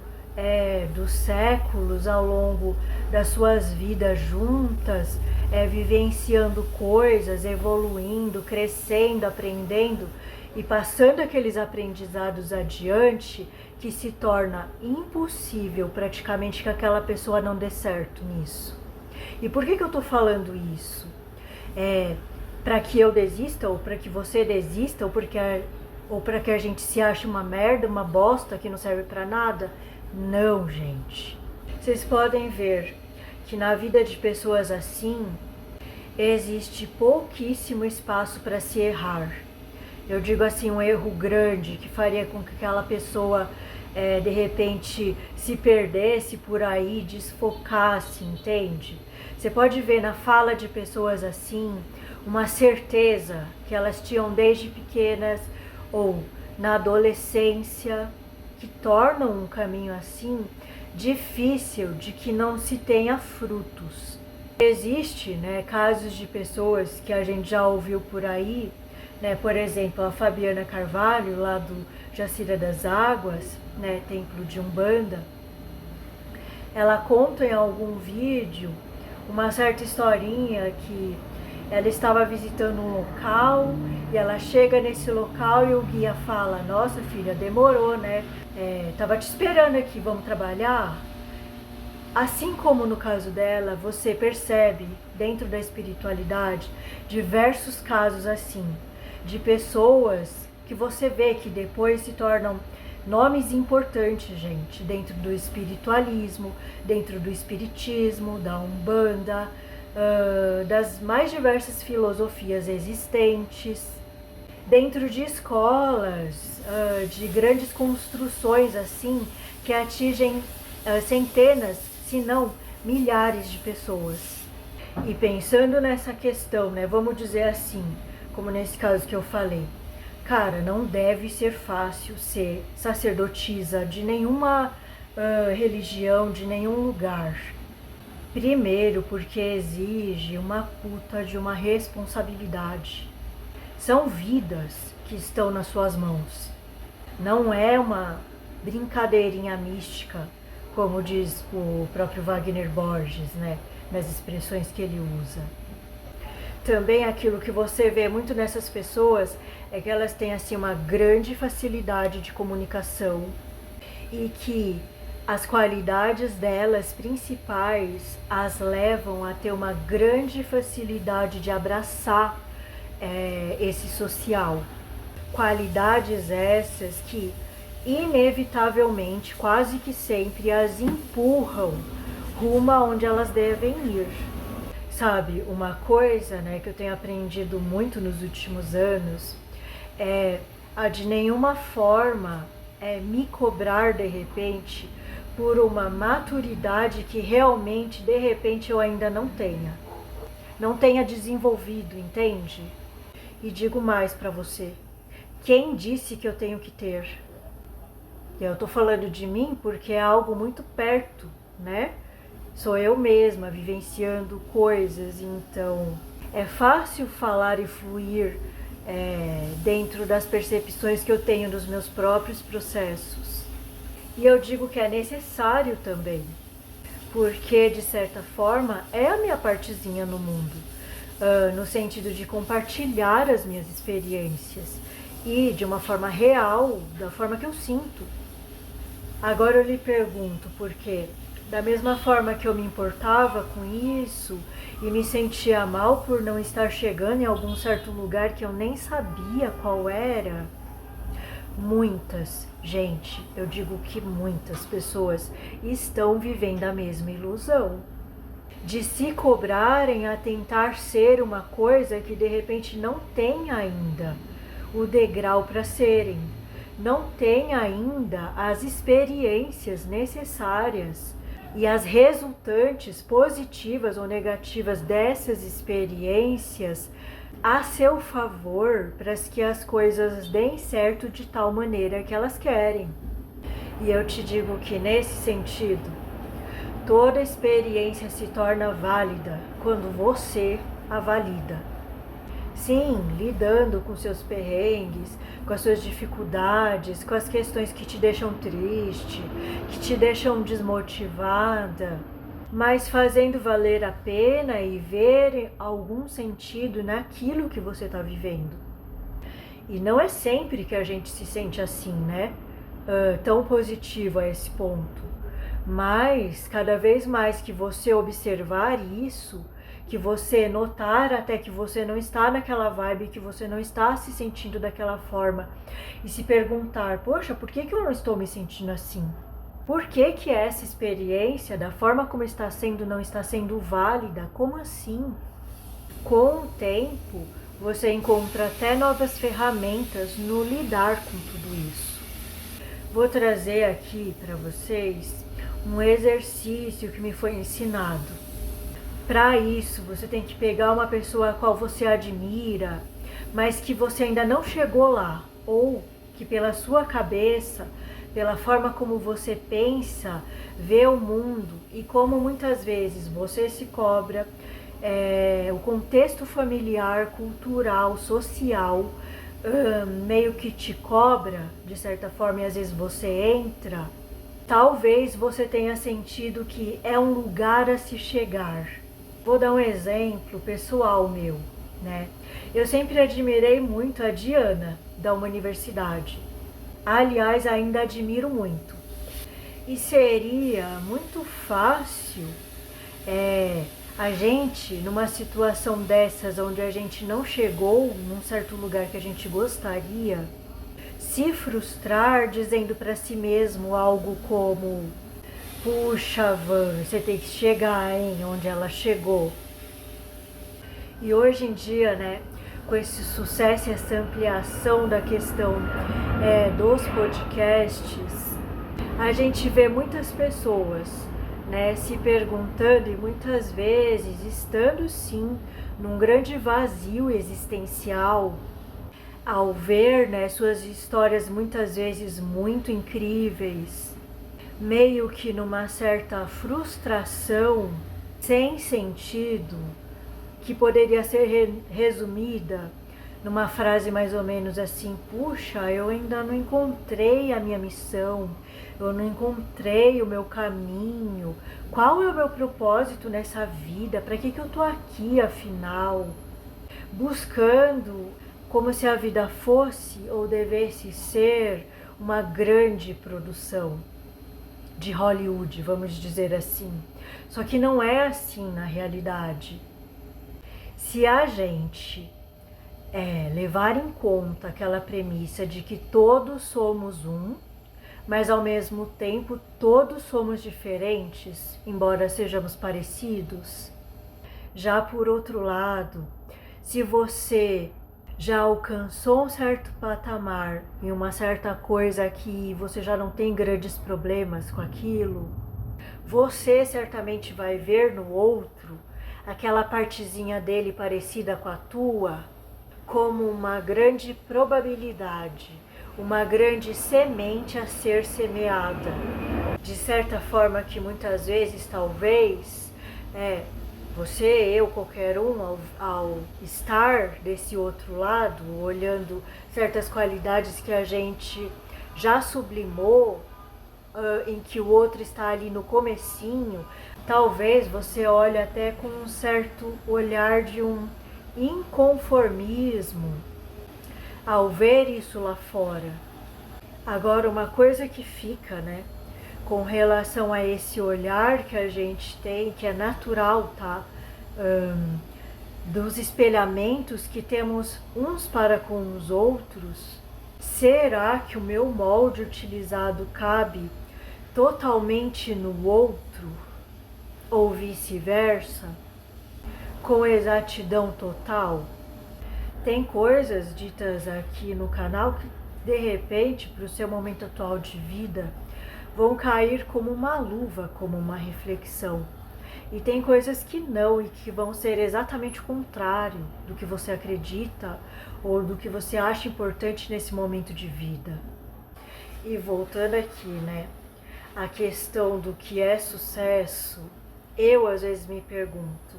S1: dos séculos, ao longo das suas vidas juntas, vivenciando coisas, evoluindo, crescendo, aprendendo e passando aqueles aprendizados adiante, que se torna impossível praticamente que aquela pessoa não dê certo nisso. E por que eu estou falando isso? Para que eu desista, ou para que você desista, ou para que a gente se ache uma merda, uma bosta que não serve para nada? Não, gente. Vocês podem ver que na vida de pessoas assim existe pouquíssimo espaço para se errar. Eu digo assim, um erro grande que faria com que aquela pessoa de repente se perdesse por aí, desfocasse, entende? Você pode ver na fala de pessoas assim uma certeza que elas tinham desde pequenas ou na adolescência, que tornam um caminho assim difícil de que não se tenha frutos. Existe, né, casos de pessoas que a gente já ouviu por aí, né, por exemplo, a Fabiana Carvalho, lá do Jacira das Águas, né, Templo de Umbanda, ela conta em algum vídeo uma certa historinha que ela estava visitando um local e ela chega nesse local e o guia fala: nossa filha, demorou, né? Tava te esperando aqui, vamos trabalhar? Assim como no caso dela, você percebe dentro da espiritualidade diversos casos assim, de pessoas que você vê que depois se tornam nomes importantes, gente, dentro do espiritualismo, dentro do espiritismo, da Umbanda, das mais diversas filosofias existentes, dentro de escolas, de grandes construções assim, que atingem centenas, se não milhares de pessoas. E pensando nessa questão, né, vamos dizer assim, como nesse caso que eu falei, cara, não deve ser fácil ser sacerdotisa de nenhuma religião, de nenhum lugar. Primeiro, porque exige uma puta de uma responsabilidade. São vidas que estão nas suas mãos. Não é uma brincadeirinha mística, como diz o próprio Wagner Borges, né, nas expressões que ele usa. Também aquilo que você vê muito nessas pessoas é que elas têm assim uma grande facilidade de comunicação e que as qualidades delas principais as levam a ter uma grande facilidade de abraçar esse social. Qualidades essas que inevitavelmente, quase que sempre, as empurram rumo aonde elas devem ir. Sabe, uma coisa, né, que eu tenho aprendido muito nos últimos anos é a de nenhuma forma me cobrar de repente por uma maturidade que realmente de repente eu ainda não tenha desenvolvido, entende? E digo mais para você, quem disse que eu tenho que ter? Eu tô falando de mim porque é algo muito perto, né? Sou eu mesma vivenciando coisas, então é fácil falar e fluir dentro das percepções que eu tenho dos meus próprios processos. E eu digo que é necessário também, porque de certa forma é a minha partezinha no mundo, no sentido de compartilhar as minhas experiências e de uma forma real, da forma que eu sinto. Agora eu lhe pergunto, por quê? Da mesma forma que eu me importava com isso e me sentia mal por não estar chegando em algum certo lugar que eu nem sabia qual era, muitas, gente, eu digo que muitas pessoas estão vivendo a mesma ilusão de se cobrarem a tentar ser uma coisa que de repente não tem ainda o degrau para serem, não tem ainda as experiências necessárias e as resultantes positivas ou negativas dessas experiências a seu favor para que as coisas deem certo de tal maneira que elas querem. E eu te digo que nesse sentido, toda experiência se torna válida quando você a valida. Sim, lidando com seus perrengues, com as suas dificuldades, com as questões que te deixam triste, que te deixam desmotivada, mas fazendo valer a pena e ver algum sentido naquilo que você está vivendo. E não é sempre que a gente se sente assim, né? Tão positivo a esse ponto. Mas cada vez mais que você observar isso, que você notar até que você não está naquela vibe, que você não está se sentindo daquela forma e se perguntar, poxa, por que eu não estou me sentindo assim? Por que essa experiência, da forma como está sendo, não está sendo válida? Como assim? Com o tempo, você encontra até novas ferramentas no lidar com tudo isso. Vou trazer aqui para vocês um exercício que me foi ensinado. Para isso, você tem que pegar uma pessoa a qual você admira, mas que você ainda não chegou lá, ou que pela sua cabeça pela forma como você pensa, vê o mundo e como muitas vezes você se cobra, o contexto familiar, cultural, social, meio que te cobra, de certa forma, e às vezes você entra, talvez você tenha sentido que é um lugar a se chegar. Vou dar um exemplo pessoal meu, né? Eu sempre admirei muito a Diana, da uma universidade. Aliás, ainda admiro muito. E seria muito fácil a gente, numa situação dessas, onde a gente não chegou num certo lugar que a gente gostaria, se frustrar dizendo para si mesmo algo como: puxa, Van, você tem que chegar onde ela chegou. E hoje em dia, né, com esse sucesso e essa ampliação da questão dos podcasts, a gente vê muitas pessoas, né, se perguntando e muitas vezes estando sim num grande vazio existencial, ao ver, né, suas histórias muitas vezes muito incríveis, meio que numa certa frustração sem sentido, que poderia ser resumida numa frase mais ou menos assim: puxa, eu ainda não encontrei a minha missão, eu não encontrei o meu caminho, qual é o meu propósito nessa vida, para que eu tô aqui afinal? Buscando como se a vida fosse ou devesse ser uma grande produção de Hollywood, vamos dizer assim. Só que não é assim na realidade. Se a gente levar em conta aquela premissa de que todos somos um, mas ao mesmo tempo todos somos diferentes, embora sejamos parecidos. Já por outro lado, se você já alcançou um certo patamar em uma certa coisa que você já não tem grandes problemas com aquilo, você certamente vai ver no outro aquela partezinha dele parecida com a tua como uma grande probabilidade, uma grande semente a ser semeada. De certa forma que muitas vezes, talvez, você, eu, qualquer um, ao estar desse outro lado, olhando certas qualidades que a gente já sublimou, em que o outro está ali no comecinho, talvez você olhe até com um certo olhar de um inconformismo ao ver isso lá fora. Agora, uma coisa que fica, né, com relação a esse olhar que a gente tem, que é natural, tá? Dos espelhamentos que temos uns para com os outros, será que o meu molde utilizado cabe totalmente no outro? Ou vice-versa? Com exatidão total? Tem coisas ditas aqui no canal que, de repente, para o seu momento atual de vida, vão cair como uma luva, como uma reflexão. E tem coisas que não, e que vão ser exatamente o contrário do que você acredita ou do que você acha importante nesse momento de vida. E voltando aqui, né, a questão do que é sucesso, eu às vezes me pergunto: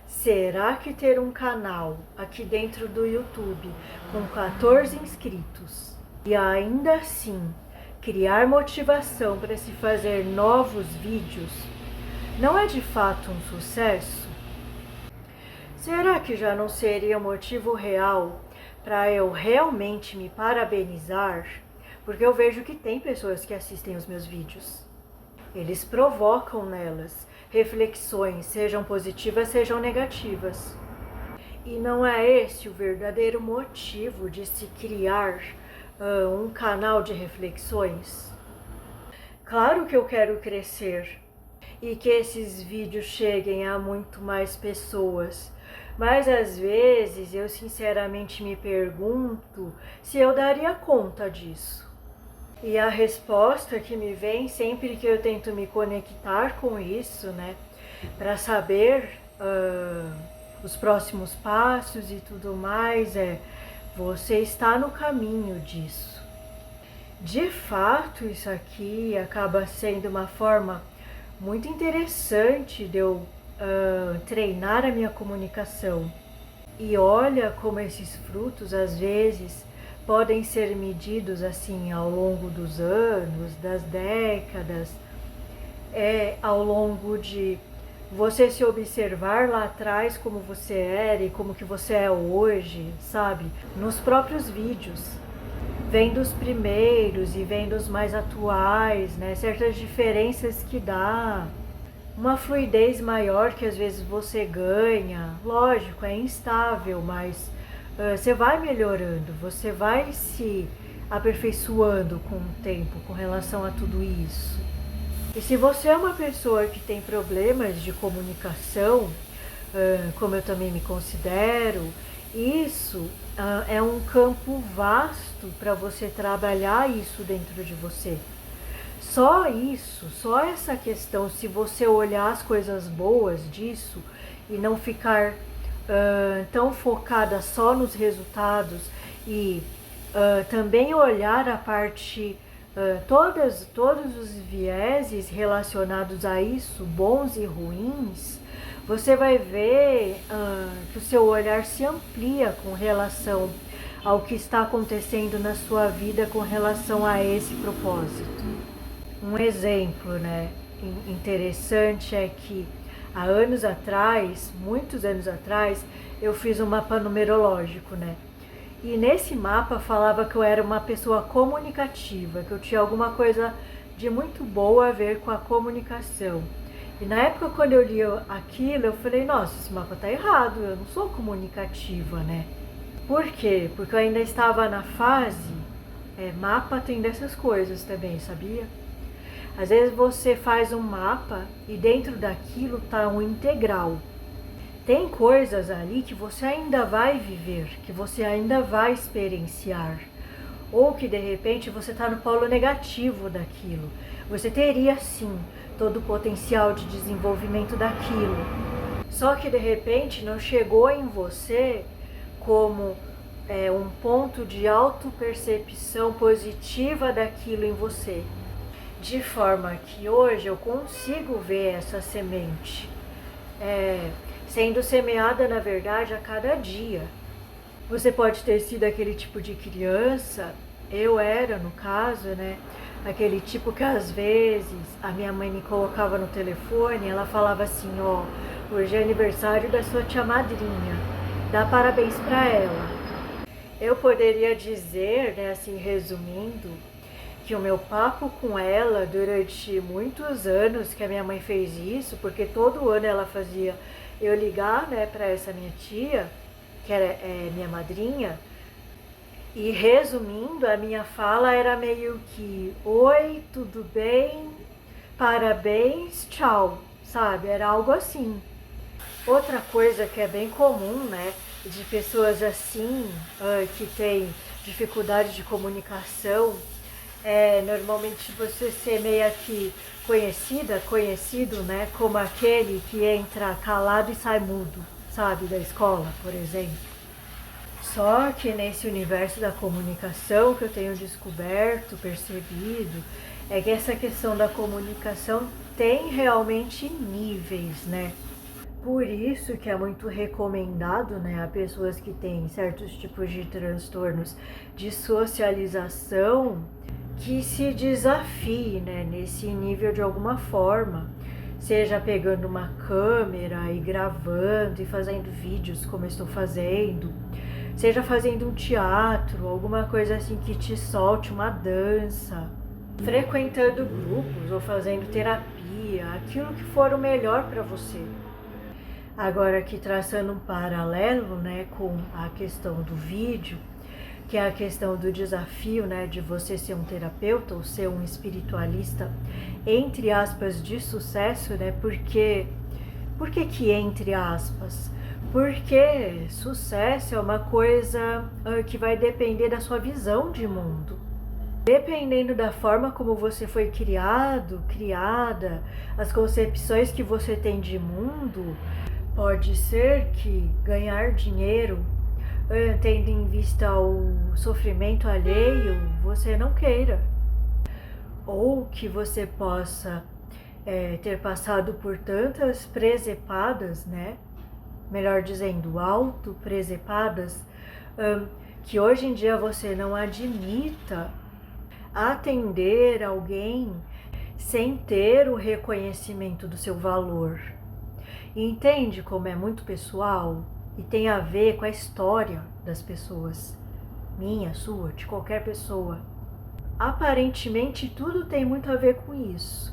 S1: será que ter um canal aqui dentro do YouTube com 14 inscritos e ainda assim criar motivação para se fazer novos vídeos não é de fato um sucesso? Será que já não seria motivo real para eu realmente me parabenizar? Porque eu vejo que tem pessoas que assistem os meus vídeos. Eles provocam nelas reflexões, sejam positivas, sejam negativas. E não é esse o verdadeiro motivo de se criar um canal de reflexões? Claro que eu quero crescer e que esses vídeos cheguem a muito mais pessoas, mas às vezes eu sinceramente me pergunto se eu daria conta disso. E a resposta que me vem sempre que eu tento me conectar com isso, né, para saber os próximos passos e tudo mais, você está no caminho disso. De fato, isso aqui acaba sendo uma forma muito interessante de eu treinar a minha comunicação. E olha como esses frutos, às vezes, podem ser medidos assim ao longo dos anos, das décadas, ao longo de você se observar lá atrás como você era e como que você é hoje, sabe? Nos próprios vídeos, vendo os primeiros e vendo os mais atuais, né? Certas diferenças que dá, uma fluidez maior que às vezes você ganha. Lógico, é instável, mas você vai melhorando, você vai se aperfeiçoando com o tempo com relação a tudo isso. E se você é uma pessoa que tem problemas de comunicação, como eu também me considero, isso é um campo vasto para você trabalhar isso dentro de você. Só isso, só essa questão, se você olhar as coisas boas disso e não ficar tão focada só nos resultados e também olhar a parte, todos os vieses relacionados a isso, bons e ruins, você vai ver que o seu olhar se amplia com relação ao que está acontecendo na sua vida com relação a esse propósito. Um exemplo, né, interessante é que há anos atrás, muitos anos atrás, eu fiz um mapa numerológico, né? E nesse mapa falava que eu era uma pessoa comunicativa, que eu tinha alguma coisa de muito boa a ver com a comunicação. E na época, quando eu li aquilo, eu falei, nossa, esse mapa tá errado, eu não sou comunicativa, né? Por quê? Porque eu ainda estava na fase, mapa tem dessas coisas também, sabia? Às vezes você faz um mapa e dentro daquilo tá um integral. Tem coisas ali que você ainda vai viver, que você ainda vai experienciar. Ou que de repente você está no polo negativo daquilo. Você teria sim todo o potencial de desenvolvimento daquilo. Só que de repente não chegou em você como um ponto de autopercepção positiva daquilo em você. De forma que hoje eu consigo ver essa semente sendo semeada, na verdade, a cada dia. Você pode ter sido aquele tipo de criança, eu era, no caso, né? Aquele tipo que às vezes a minha mãe me colocava no telefone, ela falava assim, ó, hoje é aniversário da sua tia madrinha, dá parabéns pra ela. Eu poderia dizer, né, assim, resumindo, que o meu papo com ela durante muitos anos que a minha mãe fez isso, porque todo ano ela fazia eu ligar, né, para essa minha tia, que era minha madrinha, e resumindo, a minha fala era meio que oi, tudo bem, parabéns, tchau, sabe? Era algo assim. Outra coisa que é bem comum, né, de pessoas assim, que têm dificuldade de comunicação, normalmente você ser meio que conhecido, né, como aquele que entra calado e sai mudo, sabe, da escola, por exemplo. Só que nesse universo da comunicação que eu tenho descoberto, percebido, é que essa questão da comunicação tem realmente níveis, né? Por isso que é muito recomendado, né, a pessoas que têm certos tipos de transtornos de socialização, que se desafie, né, nesse nível de alguma forma, seja pegando uma câmera e gravando e fazendo vídeos como eu estou fazendo, seja fazendo um teatro, alguma coisa assim que te solte, uma dança, frequentando grupos ou fazendo terapia, aquilo que for o melhor para você. Agora aqui traçando um paralelo, né, com a questão do vídeo, que é a questão do desafio, né, de você ser um terapeuta ou ser um espiritualista, entre aspas, de sucesso, né, por que entre aspas? Porque sucesso é uma coisa que vai depender da sua visão de mundo. Dependendo da forma como você foi criada, as concepções que você tem de mundo, pode ser que ganhar dinheiro, tendo em vista o sofrimento alheio, você não queira. ou que você possa ter passado por tantas presepadas, né? Melhor dizendo, auto-presepadas, que hoje em dia você não admita atender alguém sem ter o reconhecimento do seu valor. E entende como é muito pessoal e tem a ver com a história das pessoas, minha, sua, de qualquer pessoa. Aparentemente tudo tem muito a ver com isso.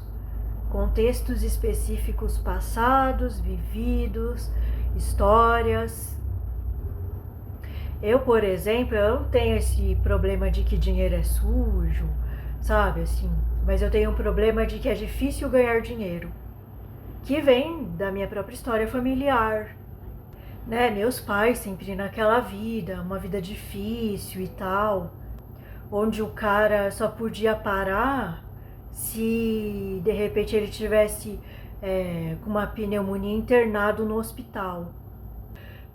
S1: Contextos específicos passados, vividos, histórias. Eu, por exemplo, eu não tenho esse problema de que dinheiro é sujo, sabe, assim. Mas eu tenho um problema de que é difícil ganhar dinheiro, que vem da minha própria história familiar, né? Meus pais sempre naquela vida, uma vida difícil e tal, onde o cara só podia parar se de repente ele tivesse com uma pneumonia internado no hospital.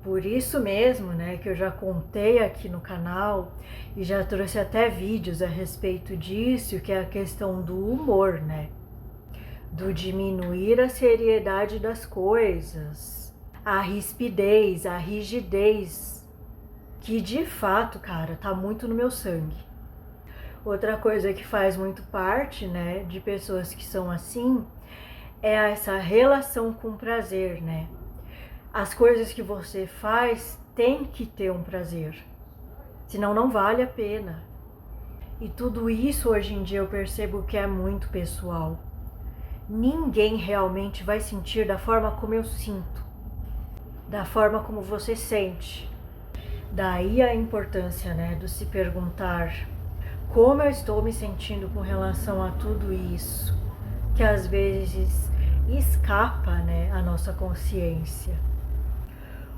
S1: Por isso mesmo, né, que eu já contei aqui no canal e já trouxe até vídeos a respeito disso, que é a questão do humor, né? Do diminuir a seriedade das coisas, a rispidez, a rigidez, que de fato, cara, tá muito no meu sangue. Outra coisa que faz muito parte, né, de pessoas que são assim, é essa relação com prazer, né? As coisas que você faz tem que ter um prazer, senão não vale a pena. E tudo isso hoje em dia eu percebo que é muito pessoal. Ninguém realmente vai sentir da forma como eu sinto, da forma como você sente. Daí a importância, né, de se perguntar como eu estou me sentindo com relação a tudo isso, que às vezes escapa, né, a nossa consciência.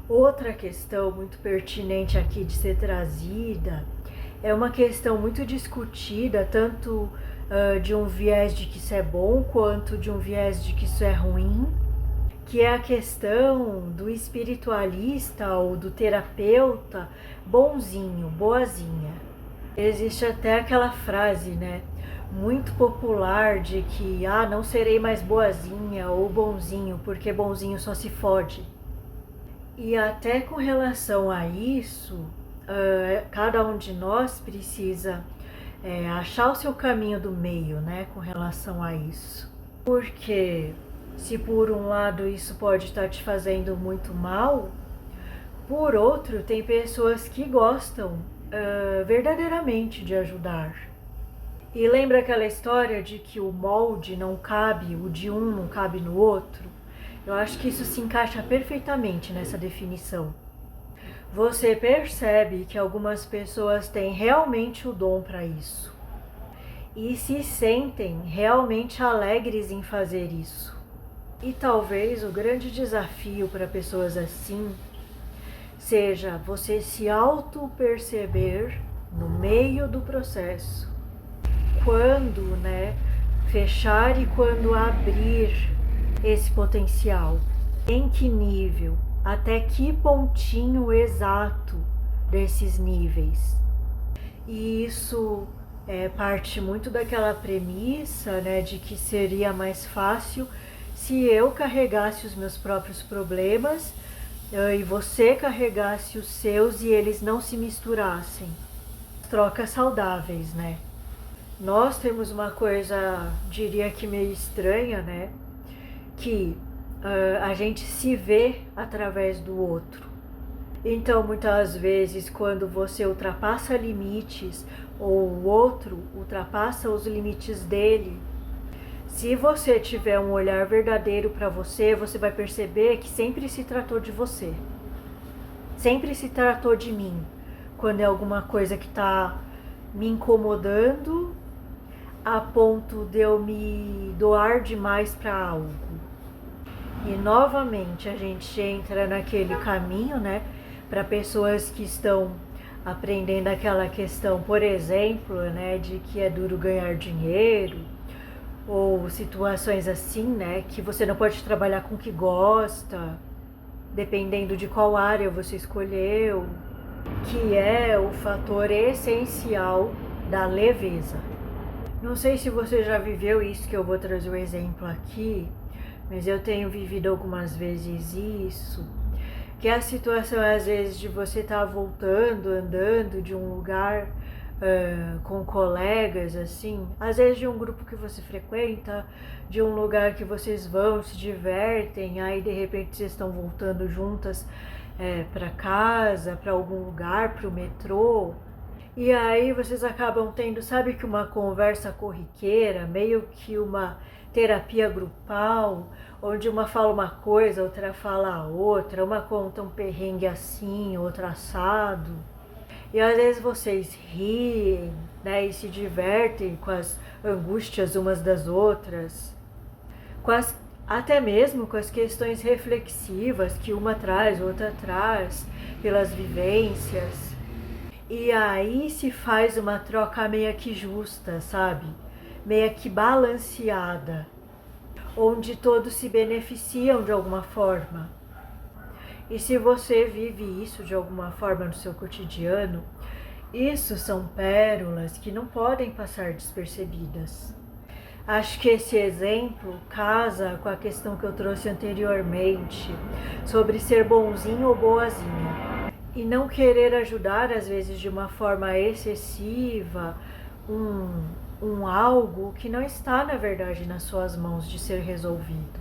S1: Outra questão muito pertinente aqui de ser trazida é uma questão muito discutida, tanto de um viés de que isso é bom, quanto de um viés de que isso é ruim, que é a questão do espiritualista ou do terapeuta bonzinho, boazinha. Existe até aquela frase, né, muito popular de que não serei mais boazinha ou bonzinho, porque bonzinho só se fode. E até com relação a isso, cada um de nós precisa achar o seu caminho do meio, né, com relação a isso. Porque se por um lado isso pode estar te fazendo muito mal, por outro tem pessoas que gostam verdadeiramente de ajudar. E lembra aquela história de que o molde não cabe, o de um não cabe no outro? Eu acho que isso se encaixa perfeitamente nessa definição. Você percebe que algumas pessoas têm realmente o dom para isso e se sentem realmente alegres em fazer isso. E talvez o grande desafio para pessoas assim seja você se auto-perceber no meio do processo. Quando, né, fechar e quando abrir esse potencial. Em que nível? Até que pontinho exato desses níveis? E isso parte muito daquela premissa, né, de que seria mais fácil se eu carregasse os meus próprios problemas e você carregasse os seus e eles não se misturassem. Trocas saudáveis, né? Nós temos uma coisa, diria que meio estranha, né? Que a gente se vê através do outro. Então, muitas vezes, quando você ultrapassa limites ou o outro ultrapassa os limites dele, se você tiver um olhar verdadeiro para você, você vai perceber que sempre se tratou de você. Sempre se tratou de mim. Quando é alguma coisa que está me incomodando a ponto de eu me doar demais para algo. E novamente a gente entra naquele caminho, né, para pessoas que estão aprendendo aquela questão, por exemplo, né, de que é duro ganhar dinheiro, ou situações assim, né, que você não pode trabalhar com o que gosta, dependendo de qual área você escolheu, que é o fator essencial da leveza. Não sei se você já viveu isso que eu vou trazer o exemplo aqui, mas eu tenho vivido algumas vezes isso, que é a situação às vezes de você estar voltando, andando de um lugar com colegas, assim, às vezes de um grupo que você frequenta, de um lugar que vocês vão, se divertem, aí de repente vocês estão voltando juntas para casa, para algum lugar, para o metrô. E aí vocês acabam tendo, sabe, que uma conversa corriqueira, meio que uma terapia grupal, onde uma fala uma coisa, outra fala a outra, uma conta um perrengue assim, outra assado. E às vezes vocês riem, né, e se divertem com as angústias umas das outras, até mesmo com as questões reflexivas que uma traz, outra traz, pelas vivências. E aí se faz uma troca meio que justa, sabe? Meio que balanceada, onde todos se beneficiam de alguma forma. E se você vive isso de alguma forma no seu cotidiano, isso são pérolas que não podem passar despercebidas. Acho que esse exemplo casa com a questão que eu trouxe anteriormente sobre ser bonzinho ou boazinha. E não querer ajudar, às vezes, de uma forma excessiva, um algo que não está, na verdade, nas suas mãos de ser resolvido.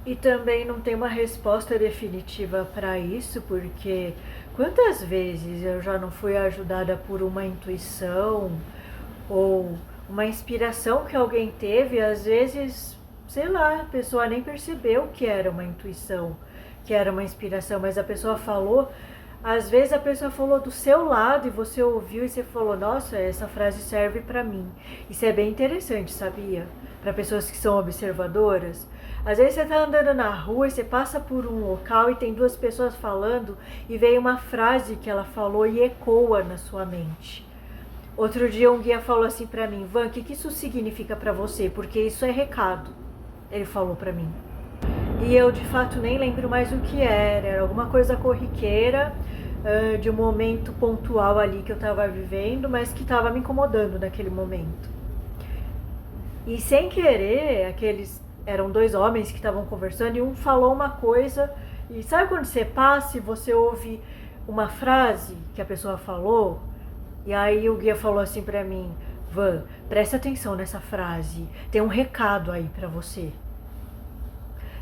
S1: E também não tem uma resposta definitiva para isso, porque quantas vezes eu já não fui ajudada por uma intuição ou uma inspiração que alguém teve, às vezes, sei lá, a pessoa nem percebeu que era uma intuição, que era uma inspiração, mas a pessoa falou. Às vezes a pessoa falou do seu lado e você ouviu e você falou, nossa, essa frase serve para mim. Isso é bem interessante, sabia? Para pessoas que são observadoras. Às vezes você está andando na rua e você passa por um local e tem duas pessoas falando e vem uma frase que ela falou e ecoa na sua mente. Outro dia um guia falou assim para mim, Van, o que isso significa para você? Porque isso é recado. Ele falou para mim. E eu de fato nem lembro mais o que era alguma coisa corriqueira, de um momento pontual ali que eu estava vivendo, mas que estava me incomodando naquele momento. E sem querer, eram dois homens que estavam conversando e um falou uma coisa, e sabe quando você passa e você ouve uma frase que a pessoa falou? E aí o guia falou assim pra mim, Van, presta atenção nessa frase, tem um recado aí pra você.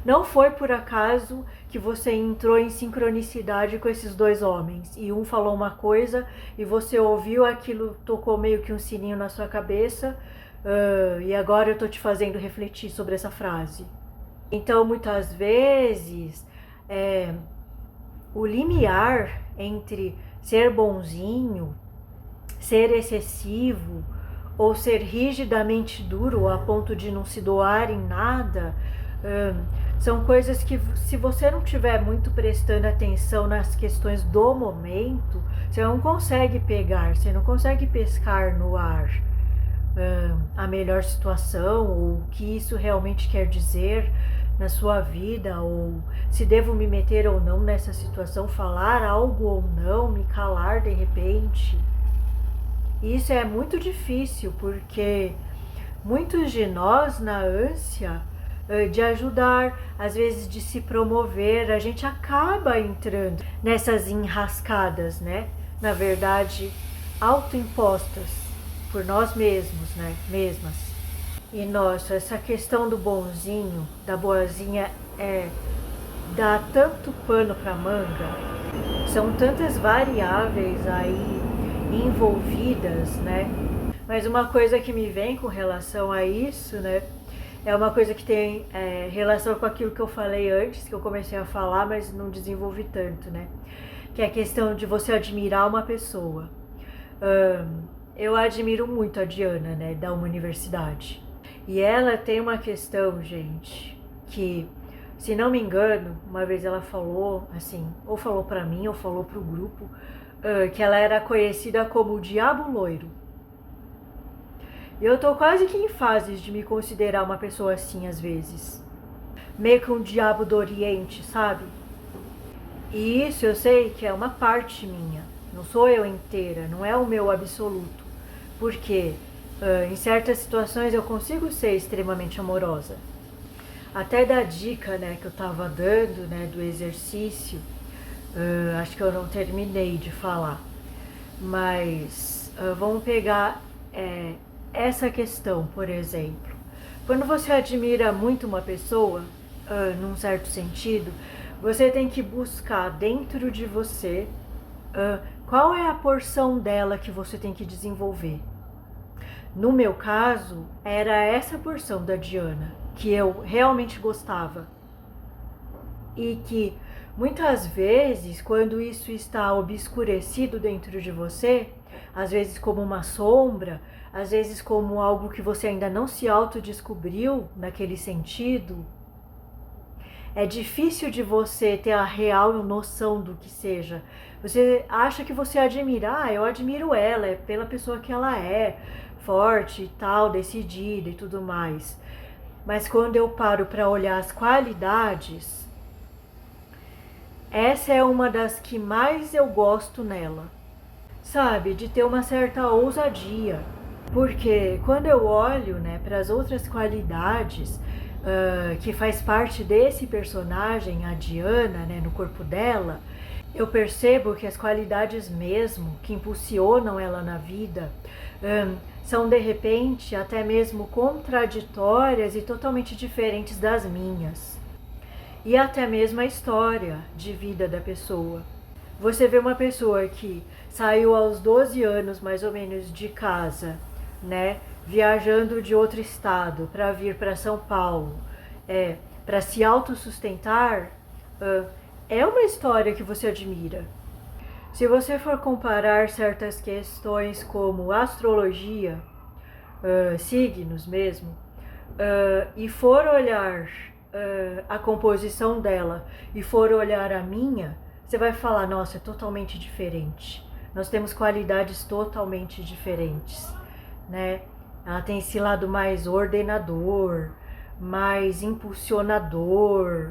S1: Não foi por acaso que você entrou em sincronicidade com esses dois homens. E um falou uma coisa e você ouviu aquilo, tocou meio que um sininho na sua cabeça. E agora eu tô te fazendo refletir sobre essa frase. Então, muitas vezes, o limiar entre ser bonzinho, ser excessivo ou ser rigidamente duro a ponto de não se doar em nada, são coisas que, se você não estiver muito prestando atenção nas questões do momento, você não consegue pegar, você não consegue pescar no ar a melhor situação, ou o que isso realmente quer dizer na sua vida, ou se devo me meter ou não nessa situação, falar algo ou não, me calar de repente. Isso é muito difícil, porque muitos de nós, na ânsia de ajudar, às vezes de se promover, a gente acaba entrando nessas enrascadas, né? Na verdade, autoimpostas por nós mesmos, né? Mesmas. E nossa, essa questão do bonzinho, da boazinha, dá tanto pano pra manga, são tantas variáveis aí envolvidas, né? Mas uma coisa que me vem com relação a isso, né? É uma coisa que tem relação com aquilo que eu falei antes, que eu comecei a falar, mas não desenvolvi tanto, né? Que é a questão de você admirar uma pessoa. Eu admiro muito a Diana, né, da uma universidade. E ela tem uma questão, gente, que, se não me engano, uma vez ela falou, assim, ou falou pra mim, ou falou pro grupo, que ela era conhecida como o Diabo Loiro. E eu tô quase que em fases de me considerar uma pessoa assim, às vezes. Meio que um diabo do Oriente, sabe? E isso eu sei que é uma parte minha. Não sou eu inteira, não é o meu absoluto. Porque Em certas situações eu consigo ser extremamente amorosa. Até da dica, né, que eu estava dando, né, do exercício, acho que eu não terminei de falar, mas vamos pegar essa questão, por exemplo. Quando você admira muito uma pessoa, num certo sentido, você tem que buscar dentro de você qual é a porção dela que você tem que desenvolver. No meu caso, era essa porção da Diana que eu realmente gostava. E que muitas vezes, quando isso está obscurecido dentro de você, às vezes como uma sombra, às vezes como algo que você ainda não se autodescobriu naquele sentido, é difícil de você ter a real noção do que seja. Você acha que você admira, eu admiro ela, é pela pessoa que ela é, forte e tal, decidida e tudo mais. Mas quando eu paro para olhar as qualidades, essa é uma das que mais eu gosto nela. Sabe, de ter uma certa ousadia. Porque quando eu olho, né, para as outras qualidades que faz parte desse personagem, a Diana, né, no corpo dela, eu percebo que as qualidades mesmo que impulsionam ela na vida são de repente até mesmo contraditórias e totalmente diferentes das minhas. E até mesmo a história de vida da pessoa. Você vê uma pessoa que saiu aos 12 anos mais ou menos de casa, né, viajando de outro estado para vir para São Paulo, para se autossustentar, é uma história que você admira. Se você for comparar certas questões como astrologia, signos mesmo, e for olhar a composição dela e for olhar a minha, você vai falar, nossa, é totalmente diferente. Nós temos qualidades totalmente diferentes, né? Ela tem esse lado mais ordenador, mais impulsionador,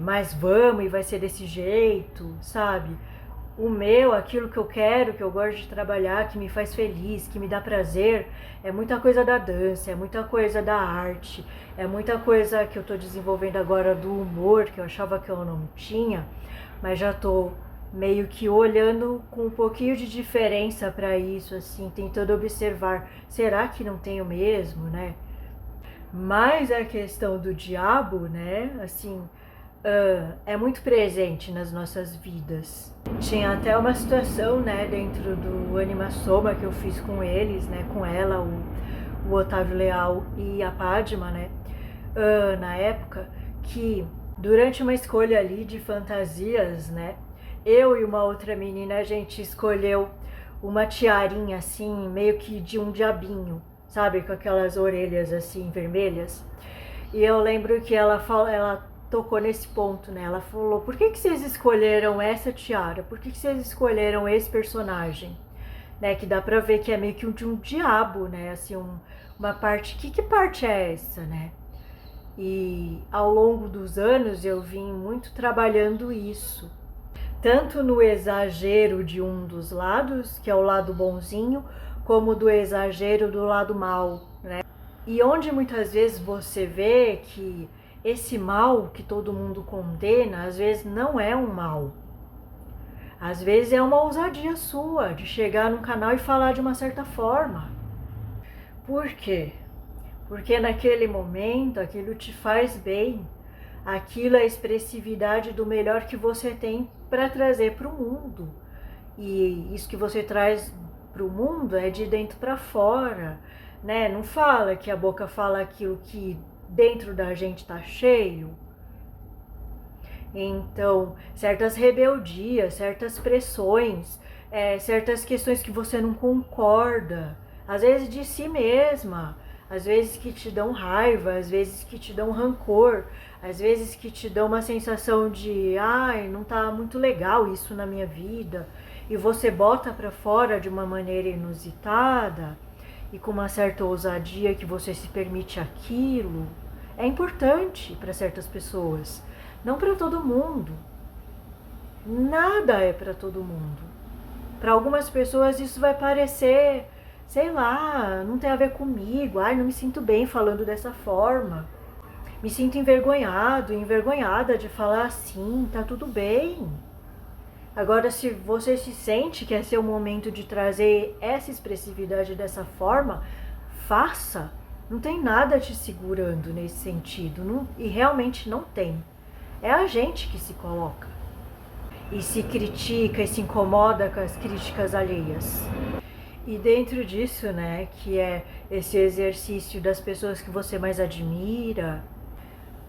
S1: mais vamos e vai ser desse jeito, sabe? O meu, aquilo que eu quero, que eu gosto de trabalhar, que me faz feliz, que me dá prazer, é muita coisa da dança, é muita coisa da arte, é muita coisa que eu tô desenvolvendo agora do humor, que eu achava que eu não tinha, mas já tô meio que olhando com um pouquinho de diferença para isso, assim, tentando observar, será que não tenho mesmo, né? Mas a questão do diabo, né, assim, é muito presente nas nossas vidas. Tinha até uma situação, né, dentro do Animasoma que eu fiz com eles, né, com ela, o Otávio Leal e a Padma, né, na época, que durante uma escolha ali de fantasias, né, eu e uma outra menina, a gente escolheu uma tiarinha assim, meio que de um diabinho, sabe, com aquelas orelhas assim vermelhas. E eu lembro que ela tocou nesse ponto, né? Ela falou, por que vocês escolheram essa tiara? Por que vocês escolheram esse personagem? Né? Que dá pra ver que é meio que de um diabo, né? Assim, uma parte... Que parte é essa, né? E ao longo dos anos eu vim muito trabalhando isso. Tanto no exagero de um dos lados, que é o lado bonzinho, como do exagero do lado mal, né? E onde muitas vezes você vê que esse mal que todo mundo condena, às vezes não é um mal. Às vezes é uma ousadia sua de chegar num canal e falar de uma certa forma. Por quê? Porque naquele momento aquilo te faz bem. Aquilo é a expressividade do melhor que você tem para trazer para o mundo. E isso que você traz para o mundo é de dentro para fora, né? Não fala que a boca fala aquilo que dentro da gente tá cheio. Então, certas rebeldias, certas pressões, certas questões que você não concorda, às vezes de si mesma, às vezes que te dão raiva, às vezes que te dão rancor, às vezes que te dão uma sensação de, ai, não tá muito legal isso na minha vida, e você bota pra fora de uma maneira inusitada e com uma certa ousadia que você se permite aquilo, é importante para certas pessoas, não para todo mundo. Nada é para todo mundo. Para algumas pessoas isso vai parecer, sei lá, não tem a ver comigo, ai, não me sinto bem falando dessa forma, me sinto envergonhado, envergonhada de falar assim, tá tudo bem. Agora, se você se sente que é seu momento de trazer essa expressividade dessa forma, faça. Não tem nada te segurando nesse sentido, e realmente não tem. É a gente que se coloca e se critica e se incomoda com as críticas alheias. E dentro disso, né, que é esse exercício das pessoas que você mais admira,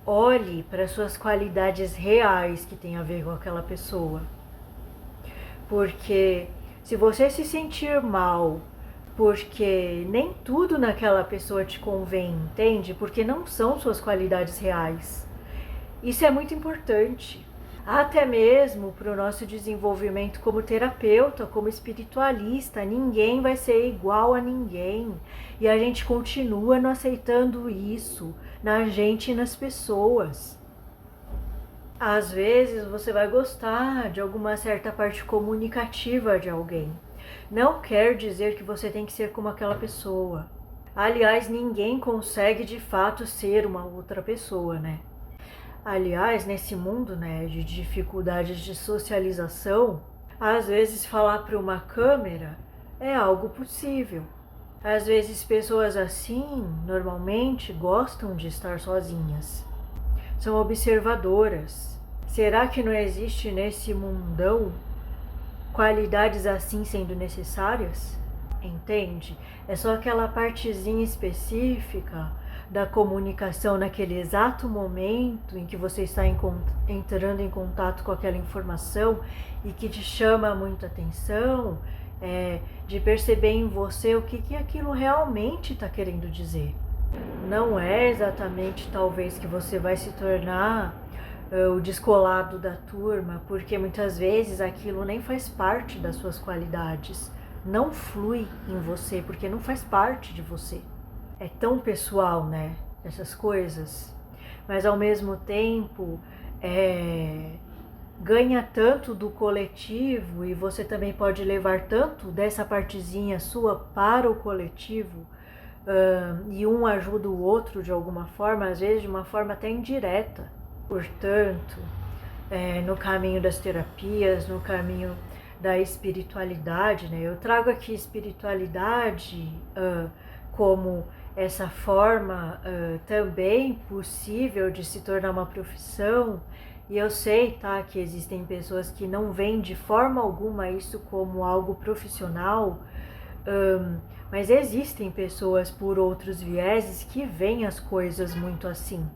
S1: olhe para suas qualidades reais que tem a ver com aquela pessoa. Porque se você se sentir mal porque nem tudo naquela pessoa te convém, entende? Porque não são suas qualidades reais. Isso é muito importante, até mesmo para o nosso desenvolvimento como terapeuta, como espiritualista. Ninguém vai ser igual a ninguém e a gente continua não aceitando isso na gente e nas pessoas. Às vezes você vai gostar de alguma certa parte comunicativa de alguém. Não quer dizer que você tem que ser como aquela pessoa. Aliás, ninguém consegue de fato ser uma outra pessoa, né? Aliás, nesse mundo, né, de dificuldades de socialização, às vezes falar para uma câmera é algo possível. Às vezes pessoas assim, normalmente, gostam de estar sozinhas. São observadoras. Será que não existe nesse mundão qualidades assim sendo necessárias? Entende? É só aquela partezinha específica da comunicação naquele exato momento em que você está entrando em contato com aquela informação e que te chama muita atenção, de perceber em você o que aquilo realmente está querendo dizer. Não é exatamente talvez que você vai se tornar o descolado da turma, porque muitas vezes aquilo nem faz parte das suas qualidades, não flui em você, porque não faz parte de você. É tão pessoal, né, essas coisas, mas ao mesmo tempo ganha tanto do coletivo e você também pode levar tanto dessa partezinha sua para o coletivo, e um ajuda o outro de alguma forma, às vezes de uma forma até indireta. Portanto, no caminho das terapias, no caminho da espiritualidade, né? Eu trago aqui espiritualidade como essa forma também possível de se tornar uma profissão. E eu sei, tá, que existem pessoas que não veem de forma alguma isso como algo profissional, mas existem pessoas por outros vieses que veem as coisas muito assim,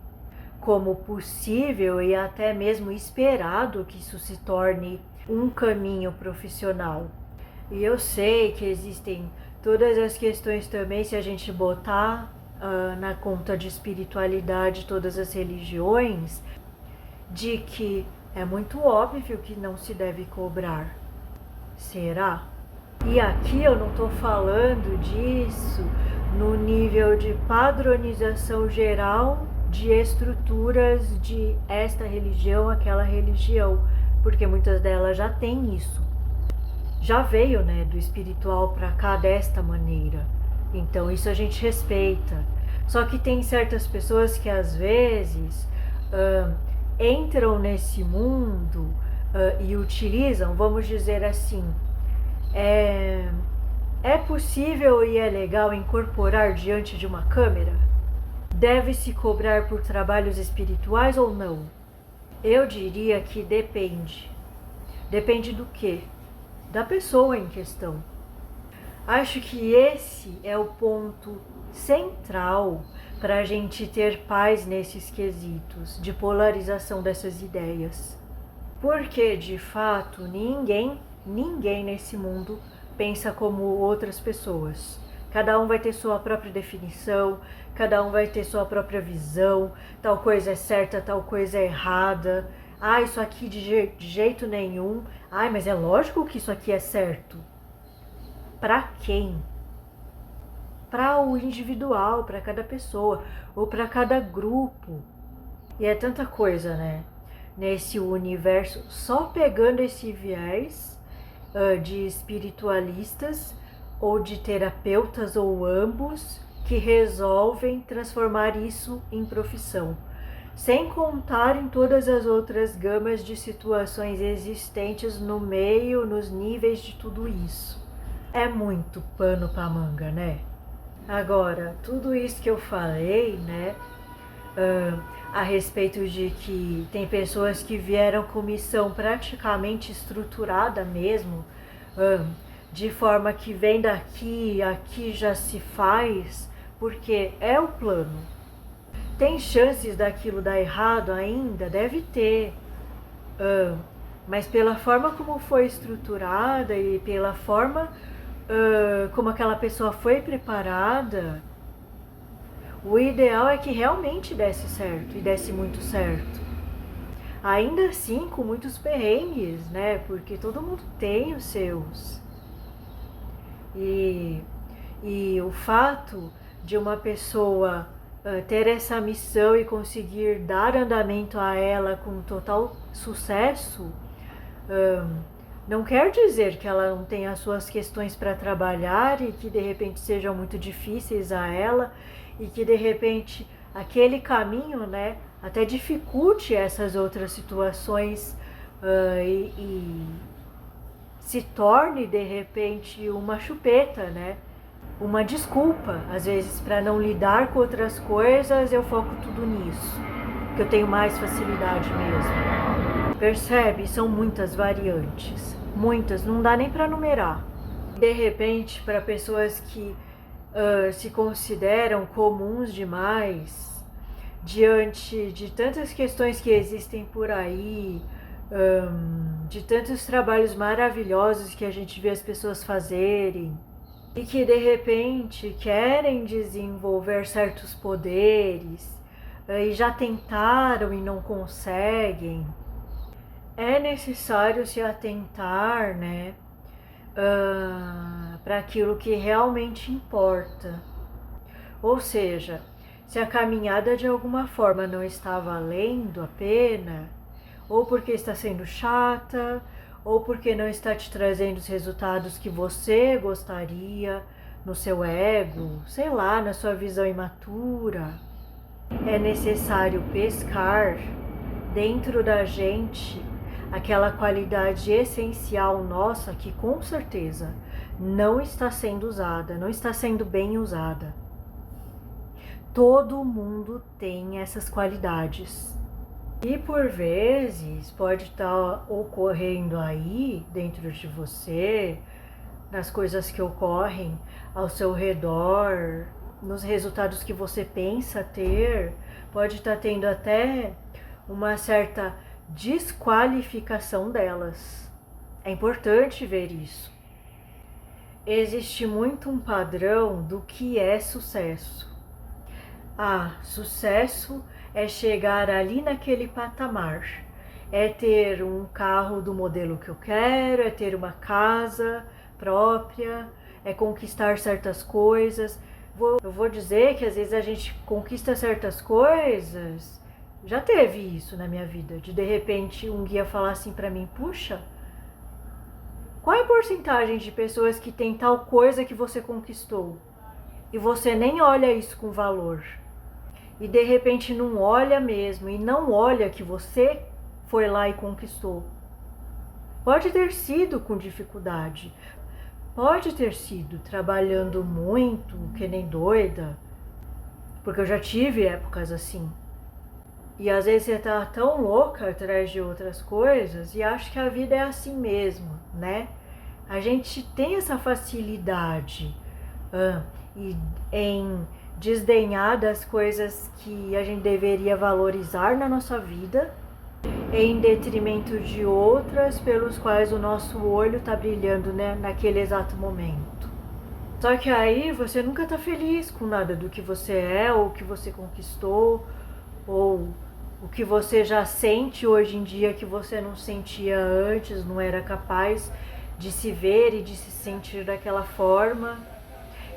S1: como possível e até mesmo esperado que isso se torne um caminho profissional. E eu sei que existem todas as questões também, se a gente botar na conta de espiritualidade todas as religiões, de que é muito óbvio que não se deve cobrar. Será? E aqui eu não estou falando disso no nível de padronização geral de estruturas de esta religião, aquela religião, porque muitas delas já têm isso. Já veio, né, do espiritual para cá desta maneira. Então isso a gente respeita. Só que tem certas pessoas que às vezes entram nesse mundo e utilizam, vamos dizer assim, é possível e é legal incorporar diante de uma câmera? Deve-se cobrar por trabalhos espirituais ou não? Eu diria que depende. Depende do quê? Da pessoa em questão. Acho que esse é o ponto central para a gente ter paz nesses quesitos de polarização dessas ideias. Porque, de fato, ninguém nesse mundo pensa como outras pessoas. Cada um vai ter sua própria definição, cada um vai ter sua própria visão, tal coisa é certa, tal coisa é errada. Ah, isso aqui de jeito nenhum. Ah, mas é lógico que isso aqui é certo. Para quem? Para o individual, para cada pessoa, ou para cada grupo. E é tanta coisa, né? Nesse universo, só pegando esse viés de espiritualistas, ou de terapeutas ou ambos que resolvem transformar isso em profissão, sem contar em todas as outras gamas de situações existentes no meio, nos níveis de tudo isso. É muito pano pra manga, né? Agora, tudo isso que eu falei, né, a respeito de que tem pessoas que vieram com missão praticamente estruturada mesmo, de forma que vem daqui, aqui já se faz, porque é o plano. Tem chances daquilo dar errado ainda? Deve ter. Mas pela forma como foi estruturada e pela forma como aquela pessoa foi preparada, o ideal é que realmente desse certo e desse muito certo. Ainda assim, com muitos perrengues, né? Porque todo mundo tem os seus. E o fato de uma pessoa ter essa missão e conseguir dar andamento a ela com total sucesso, não quer dizer que ela não tenha as suas questões para trabalhar e que de repente sejam muito difíceis a ela e que de repente aquele caminho, né, até dificulte essas outras situações e se torne de repente uma chupeta, né? Uma desculpa, às vezes, para não lidar com outras coisas, eu foco tudo nisso, que eu tenho mais facilidade mesmo. Percebe? São muitas variantes, muitas, não dá nem para numerar. De repente, para pessoas que se consideram comuns demais, diante de tantas questões que existem por aí, de tantos trabalhos maravilhosos que a gente vê as pessoas fazerem, e que de repente querem desenvolver certos poderes e já tentaram e não conseguem, é necessário se atentar, né, para aquilo que realmente importa. Ou seja, se a caminhada de alguma forma não está valendo a pena, ou porque está sendo chata, ou porque não está te trazendo os resultados que você gostaria no seu ego, sei lá, na sua visão imatura, é necessário pescar dentro da gente aquela qualidade essencial nossa que com certeza não está sendo usada, não está sendo bem usada. Todo mundo tem essas qualidades. E por vezes pode estar ocorrendo aí dentro de você, nas coisas que ocorrem ao seu redor, nos resultados que você pensa ter, pode estar tendo até uma certa desqualificação delas. É importante ver isso. Existe muito um padrão do que é sucesso. Sucesso é chegar ali naquele patamar, é ter um carro do modelo que eu quero, é ter uma casa própria, é conquistar certas coisas. Eu vou dizer que às vezes a gente conquista certas coisas. Já teve isso na minha vida, de repente um guia falar assim pra mim, puxa, qual é a porcentagem de pessoas que tem tal coisa que você conquistou? E você nem olha isso com valor. E de repente não olha mesmo, e não olha que você foi lá e conquistou. Pode ter sido com dificuldade, pode ter sido trabalhando muito, que nem doida, porque eu já tive épocas assim. E às vezes você tá tão louca atrás de outras coisas e acha que a vida é assim mesmo, né? A gente tem essa facilidade em desdenhar das coisas que a gente deveria valorizar na nossa vida, em detrimento de outras pelos quais o nosso olho está brilhando, né, naquele exato momento. Só que aí você nunca está feliz com nada do que você é, ou o que você conquistou, ou o que você já sente hoje em dia que você não sentia antes, não era capaz de se ver e de se sentir daquela forma.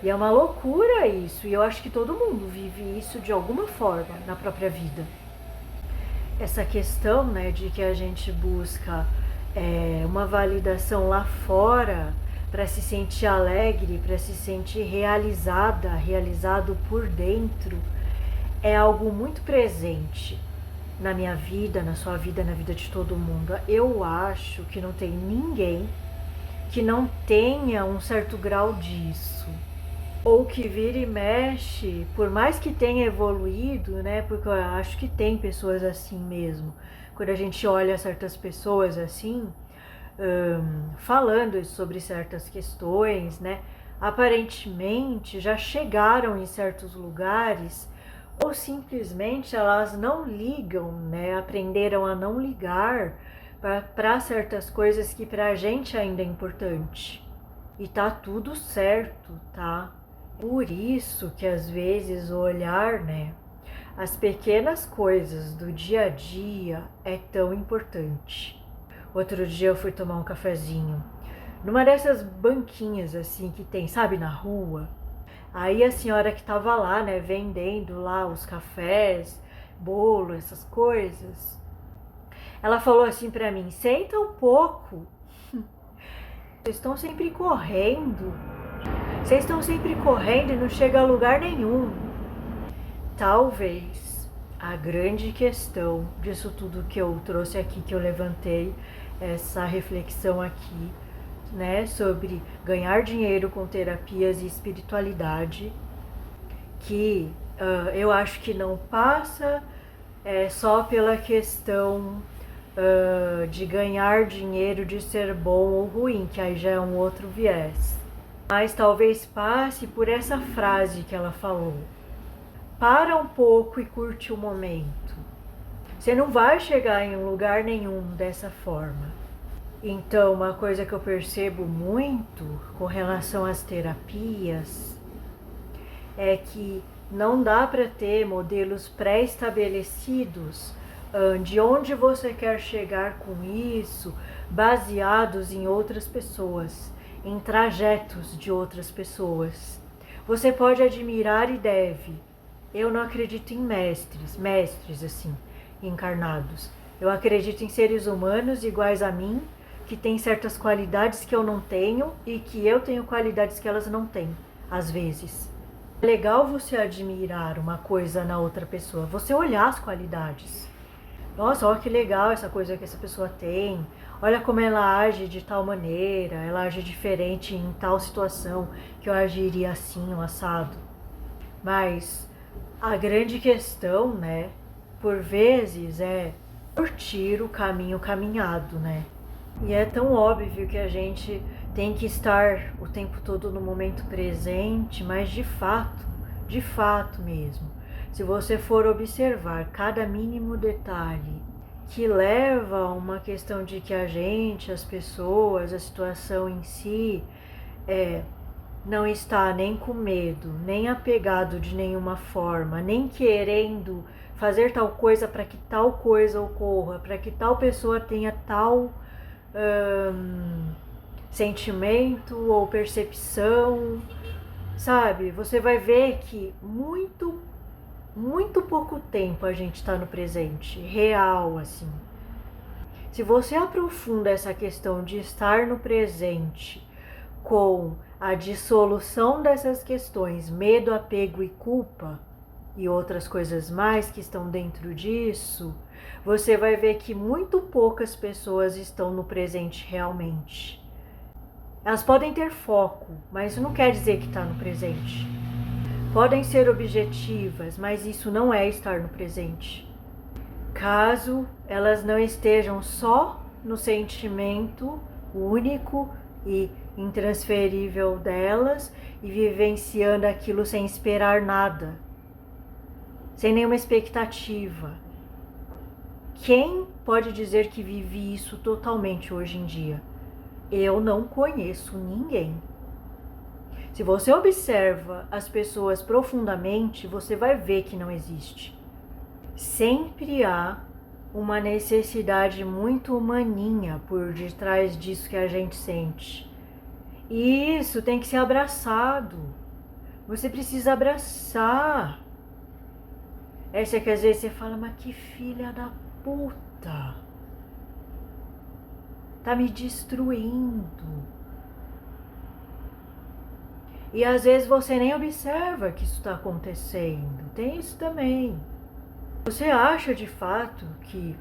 S1: E é uma loucura isso, e eu acho que todo mundo vive isso de alguma forma na própria vida. Essa questão, né, de que a gente busca uma validação lá fora, para se sentir alegre, para se sentir realizada, realizado por dentro, é algo muito presente na minha vida, na sua vida, na vida de todo mundo. Eu acho que não tem ninguém que não tenha um certo grau disso, ou que vira e mexe, por mais que tenha evoluído, né? Porque eu acho que tem pessoas assim mesmo. Quando a gente olha certas pessoas assim, falando sobre certas questões, né? Aparentemente já chegaram em certos lugares, ou simplesmente elas não ligam, né? Aprenderam a não ligar para certas coisas que pra gente ainda é importante. E tá tudo certo, tá? Por isso que às vezes o olhar, né, as pequenas coisas do dia a dia é tão importante. Outro dia eu fui tomar um cafezinho numa dessas banquinhas assim que tem, sabe, na rua. Aí a senhora que tava lá, né, vendendo lá os cafés, bolo, essas coisas, ela falou assim pra mim: senta um pouco. Vocês estão sempre correndo. Vocês estão sempre correndo e não chega a lugar nenhum. Talvez a grande questão disso tudo que eu trouxe aqui, que eu levantei, essa reflexão aqui, né, sobre ganhar dinheiro com terapias e espiritualidade, que eu acho que não passa só pela questão de ganhar dinheiro, de ser bom ou ruim, que aí já é um outro viés. Mas talvez passe por essa frase que ela falou: para um pouco e curte o momento. Você não vai chegar em lugar nenhum dessa forma. Então, uma coisa que eu percebo muito com relação às terapias é que não dá para ter modelos pré-estabelecidos de onde você quer chegar com isso, baseados em outras pessoas, em trajetos de outras pessoas. Você pode admirar e deve. Eu não acredito em mestres assim, encarnados. Eu acredito em seres humanos iguais a mim, que têm certas qualidades que eu não tenho e que eu tenho qualidades que elas não têm, às vezes. É legal você admirar uma coisa na outra pessoa, você olhar as qualidades. Nossa, olha que legal essa coisa que essa pessoa tem. Olha como ela age de tal maneira, ela age diferente em tal situação, que eu agiria assim, um assado. Mas a grande questão, né, por vezes é curtir o caminho caminhado, né? E é tão óbvio que a gente tem que estar o tempo todo no momento presente, mas de fato mesmo, se você for observar cada mínimo detalhe que leva a uma questão de que a gente, as pessoas, a situação em si, não está nem com medo, nem apegado de nenhuma forma, nem querendo fazer tal coisa para que tal coisa ocorra, para que tal pessoa tenha tal sentimento ou percepção, sabe? Você vai ver que muito pouco tempo a gente está no presente, real, assim. Se você aprofunda essa questão de estar no presente com a dissolução dessas questões, medo, apego e culpa, e outras coisas mais que estão dentro disso, você vai ver que muito poucas pessoas estão no presente realmente. Elas podem ter foco, mas isso não quer dizer que está no presente. Podem ser objetivas, mas isso não é estar no presente. Caso elas não estejam só no sentimento único e intransferível delas e vivenciando aquilo sem esperar nada, sem nenhuma expectativa. Quem pode dizer que vive isso totalmente hoje em dia? Eu não conheço ninguém. Se você observa as pessoas profundamente, você vai ver que não existe. Sempre há uma necessidade muito humaninha por detrás disso que a gente sente. E isso tem que ser abraçado. Você precisa abraçar. Essa que às vezes você fala: mas que filha da puta, tá me destruindo. E às vezes você nem observa que isso está acontecendo. Tem isso também. Você acha de fato que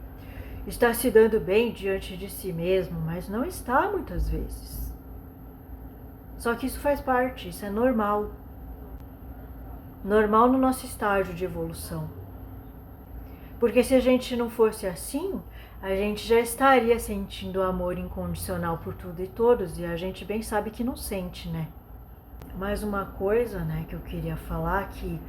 S1: está se dando bem diante de si mesmo, mas não está muitas vezes. Só que isso faz parte, isso é normal. Normal no nosso estágio de evolução. Porque se a gente não fosse assim, a gente já estaria sentindo amor incondicional por tudo e todos, e a gente bem sabe que não sente, né? Mais uma coisa, né, que eu queria falar que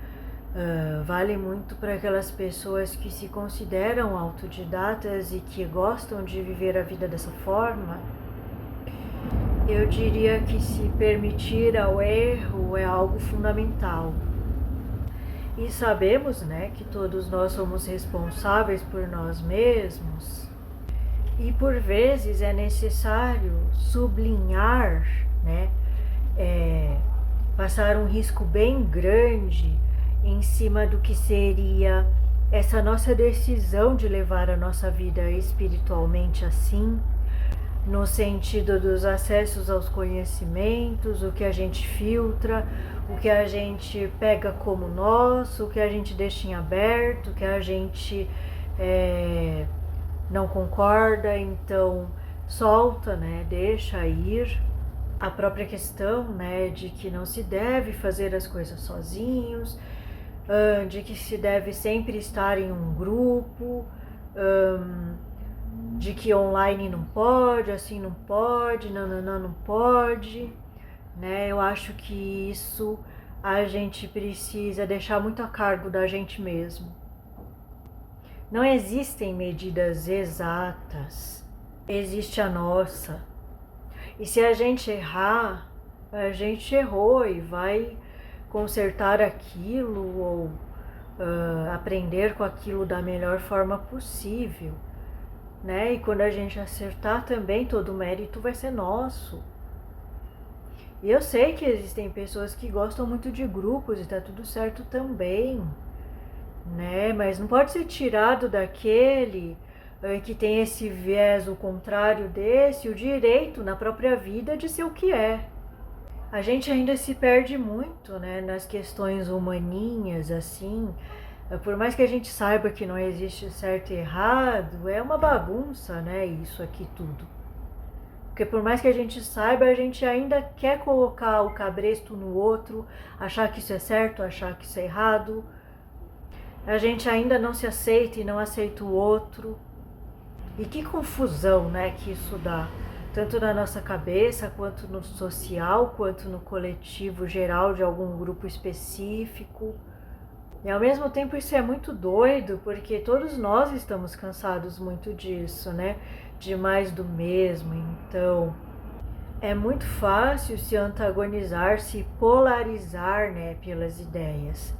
S1: vale muito para aquelas pessoas que se consideram autodidatas e que gostam de viver a vida dessa forma. Eu diria que se permitir ao erro é algo fundamental. E sabemos, né, que todos nós somos responsáveis por nós mesmos. E por vezes é necessário sublinhar, né, passar um risco bem grande em cima do que seria essa nossa decisão de levar a nossa vida espiritualmente assim, no sentido dos acessos aos conhecimentos, o que a gente filtra, o que a gente pega como nosso, o que a gente deixa em aberto, o que a gente não concorda, então solta, né, deixa ir. A própria questão, né, de que não se deve fazer as coisas sozinhos, de que se deve sempre estar em um grupo, de que online não pode, assim não pode, não pode, né? Eu acho que isso a gente precisa deixar muito a cargo da gente mesmo. Não existem medidas exatas, existe a nossa. E se a gente errar, a gente errou e vai consertar aquilo ou aprender com aquilo da melhor forma possível, né? E quando a gente acertar também, todo o mérito vai ser nosso. E eu sei que existem pessoas que gostam muito de grupos e tá tudo certo também, né? Mas não pode ser tirado daquele que tem esse viés, o contrário desse, o direito na própria vida de ser o que é. A gente ainda se perde muito, né, nas questões humaninhas, assim. Por mais que a gente saiba que não existe certo e errado, é uma bagunça, né, isso aqui tudo. Porque por mais que a gente saiba, a gente ainda quer colocar o cabresto no outro, achar que isso é certo, achar que isso é errado. A gente ainda não se aceita e não aceita o outro. E que confusão, né, que isso dá, tanto na nossa cabeça, quanto no social, quanto no coletivo geral de algum grupo específico. E ao mesmo tempo isso é muito doido, porque todos nós estamos cansados muito disso, né, de mais do mesmo. Então é muito fácil se antagonizar, se polarizar, né, pelas ideias.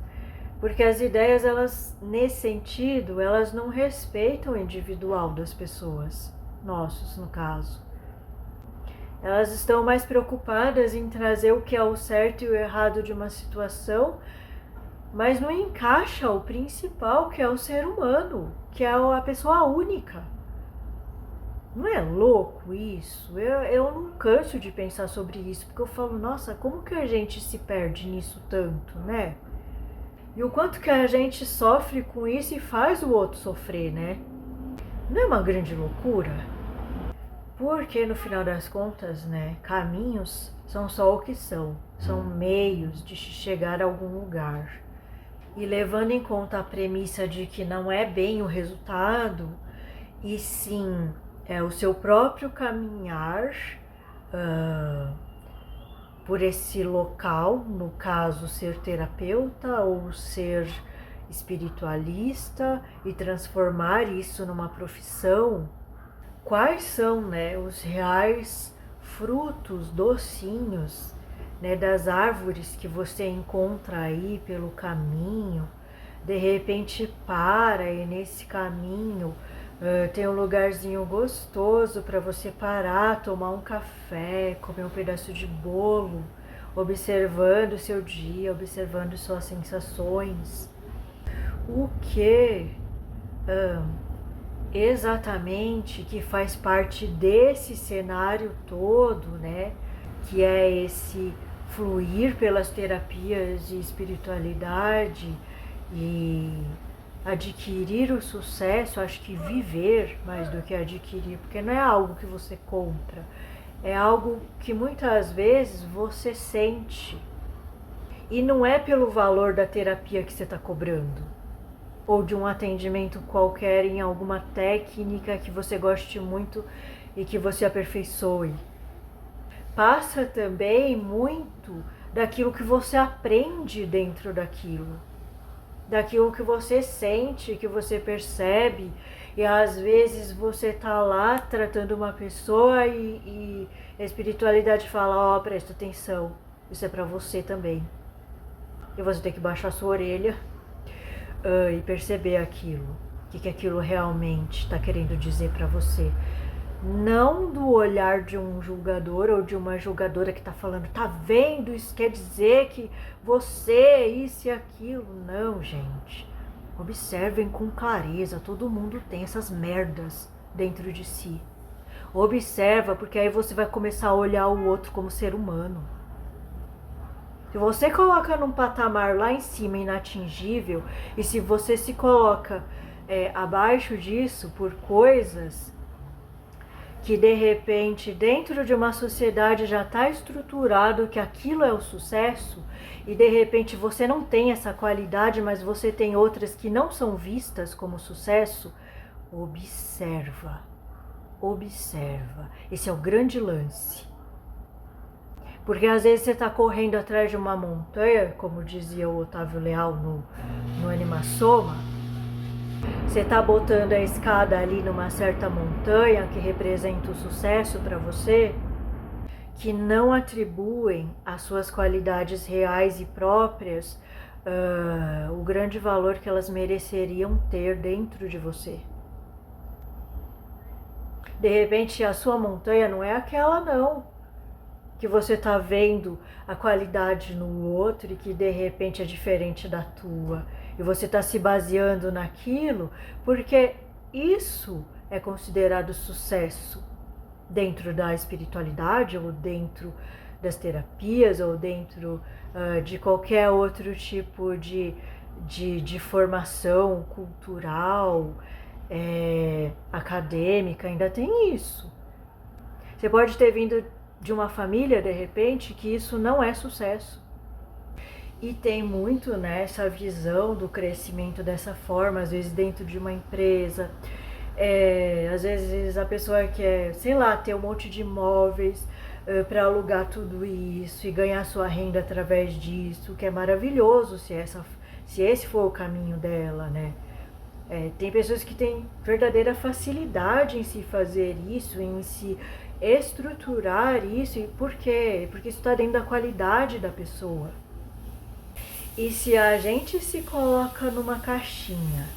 S1: Porque as ideias, elas, nesse sentido, elas não respeitam o individual das pessoas, nossos no caso. Elas estão mais preocupadas em trazer o que é o certo e o errado de uma situação, mas não encaixa o principal, que é o ser humano, que é a pessoa única. Não é louco isso? Eu não canso de pensar sobre isso, porque eu falo, nossa, como que a gente se perde nisso tanto, né? E o quanto que a gente sofre com isso e faz o outro sofrer, né? Não é uma grande loucura? Porque no final das contas, né, caminhos são só o que são meios de chegar a algum lugar. E levando em conta a premissa de que não é bem o resultado, e sim é o seu próprio caminhar por esse local, no caso ser terapeuta ou ser espiritualista, e transformar isso numa profissão. Quais são, né, os reais frutos docinhos, né, das árvores que você encontra aí pelo caminho? De repente para e nesse caminho tem um lugarzinho gostoso para você parar, tomar um café, comer um pedaço de bolo, observando o seu dia, observando suas sensações. O que exatamente que faz parte desse cenário todo, né? Que é esse fluir pelas terapias e espiritualidade e adquirir o sucesso, acho que viver mais do que adquirir, porque não é algo que você compra, é algo que muitas vezes você sente. E não é pelo valor da terapia que você está cobrando, ou de um atendimento qualquer em alguma técnica que você goste muito e que você aperfeiçoe. Passa também muito daquilo que você aprende dentro daquilo que você sente, que você percebe, e às vezes você tá lá tratando uma pessoa e a espiritualidade fala, ó, presta atenção, isso é pra você também. E você tem que baixar sua orelha e perceber aquilo, o que aquilo realmente está querendo dizer para você. Não do olhar de um julgador ou de uma julgadora que está falando, tá vendo, isso quer dizer que você, isso e aquilo. Não, gente. Observem com clareza, todo mundo tem essas merdas dentro de si. Observa, porque aí você vai começar a olhar o outro como ser humano. Se você coloca num patamar lá em cima, inatingível, e se você se coloca abaixo disso por coisas que de repente dentro de uma sociedade já está estruturado que aquilo é o sucesso, e de repente você não tem essa qualidade, mas você tem outras que não são vistas como sucesso, observa. Esse é o grande lance. Porque às vezes você está correndo atrás de uma montanha, como dizia o Otávio Leal no Animassoma, você está botando a escada ali numa certa montanha que representa o sucesso para você, que não atribuem às suas qualidades reais e próprias o grande valor que elas mereceriam ter dentro de você. De repente a sua montanha não é aquela não, que você está vendo a qualidade no outro e que de repente é diferente da tua. E você está se baseando naquilo porque isso é considerado sucesso dentro da espiritualidade ou dentro das terapias ou dentro de qualquer outro tipo de formação cultural, acadêmica, ainda tem isso. Você pode ter vindo de uma família, de repente, que isso não é sucesso. E tem muito essa visão do crescimento dessa forma, às vezes dentro de uma empresa. Às vezes a pessoa quer, sei lá, ter um monte de imóveis para alugar tudo isso e ganhar sua renda através disso, que é maravilhoso se esse for o caminho dela, né? Tem pessoas que têm verdadeira facilidade em se fazer isso, em se estruturar isso. E por quê? Porque isso está dentro da qualidade da pessoa. E se a gente se coloca numa caixinha,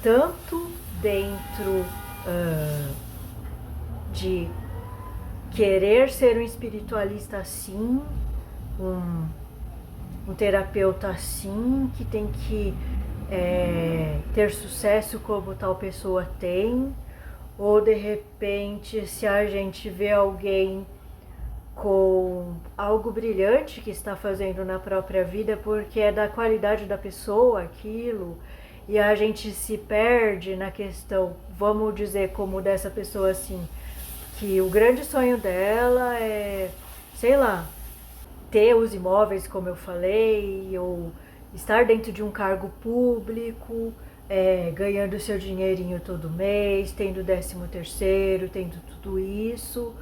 S1: tanto dentro de querer ser um espiritualista assim, um terapeuta assim, que tem que ter sucesso como tal pessoa tem, ou de repente se a gente vê alguém com algo brilhante que está fazendo na própria vida porque é da qualidade da pessoa aquilo, e a gente se perde na questão, vamos dizer, como dessa pessoa assim, que o grande sonho dela é, sei lá, ter os imóveis, como eu falei, ou estar dentro de um cargo público, ganhando seu dinheirinho todo mês, tendo 13º, tendo tudo isso.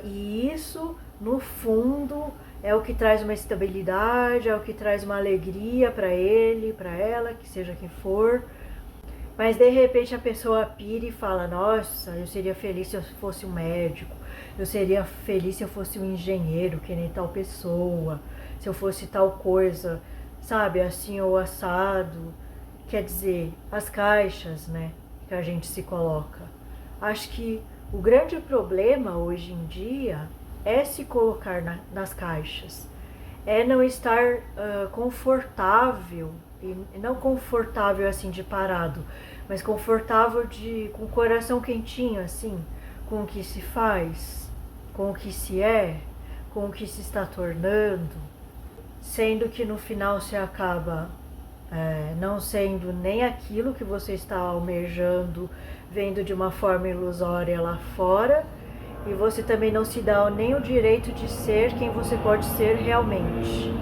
S1: E isso, no fundo, é o que traz uma estabilidade, é o que traz uma alegria para ele, para ela, que seja quem for. Mas de repente a pessoa pira e fala, nossa, eu seria feliz se eu fosse um médico, eu seria feliz se eu fosse um engenheiro, que nem tal pessoa, se eu fosse tal coisa, sabe, assim ou assado. Quer dizer, as caixas, né, que a gente se coloca. Acho que o grande problema hoje em dia é se colocar nas caixas, é não estar confortável, e não confortável assim de parado, mas confortável com o coração quentinho assim, com o que se faz. com o que se é, com o que se está tornando, sendo que no final se acaba não sendo nem aquilo que você está almejando, vendo de uma forma ilusória lá fora, e você também não se dá nem o direito de ser quem você pode ser realmente.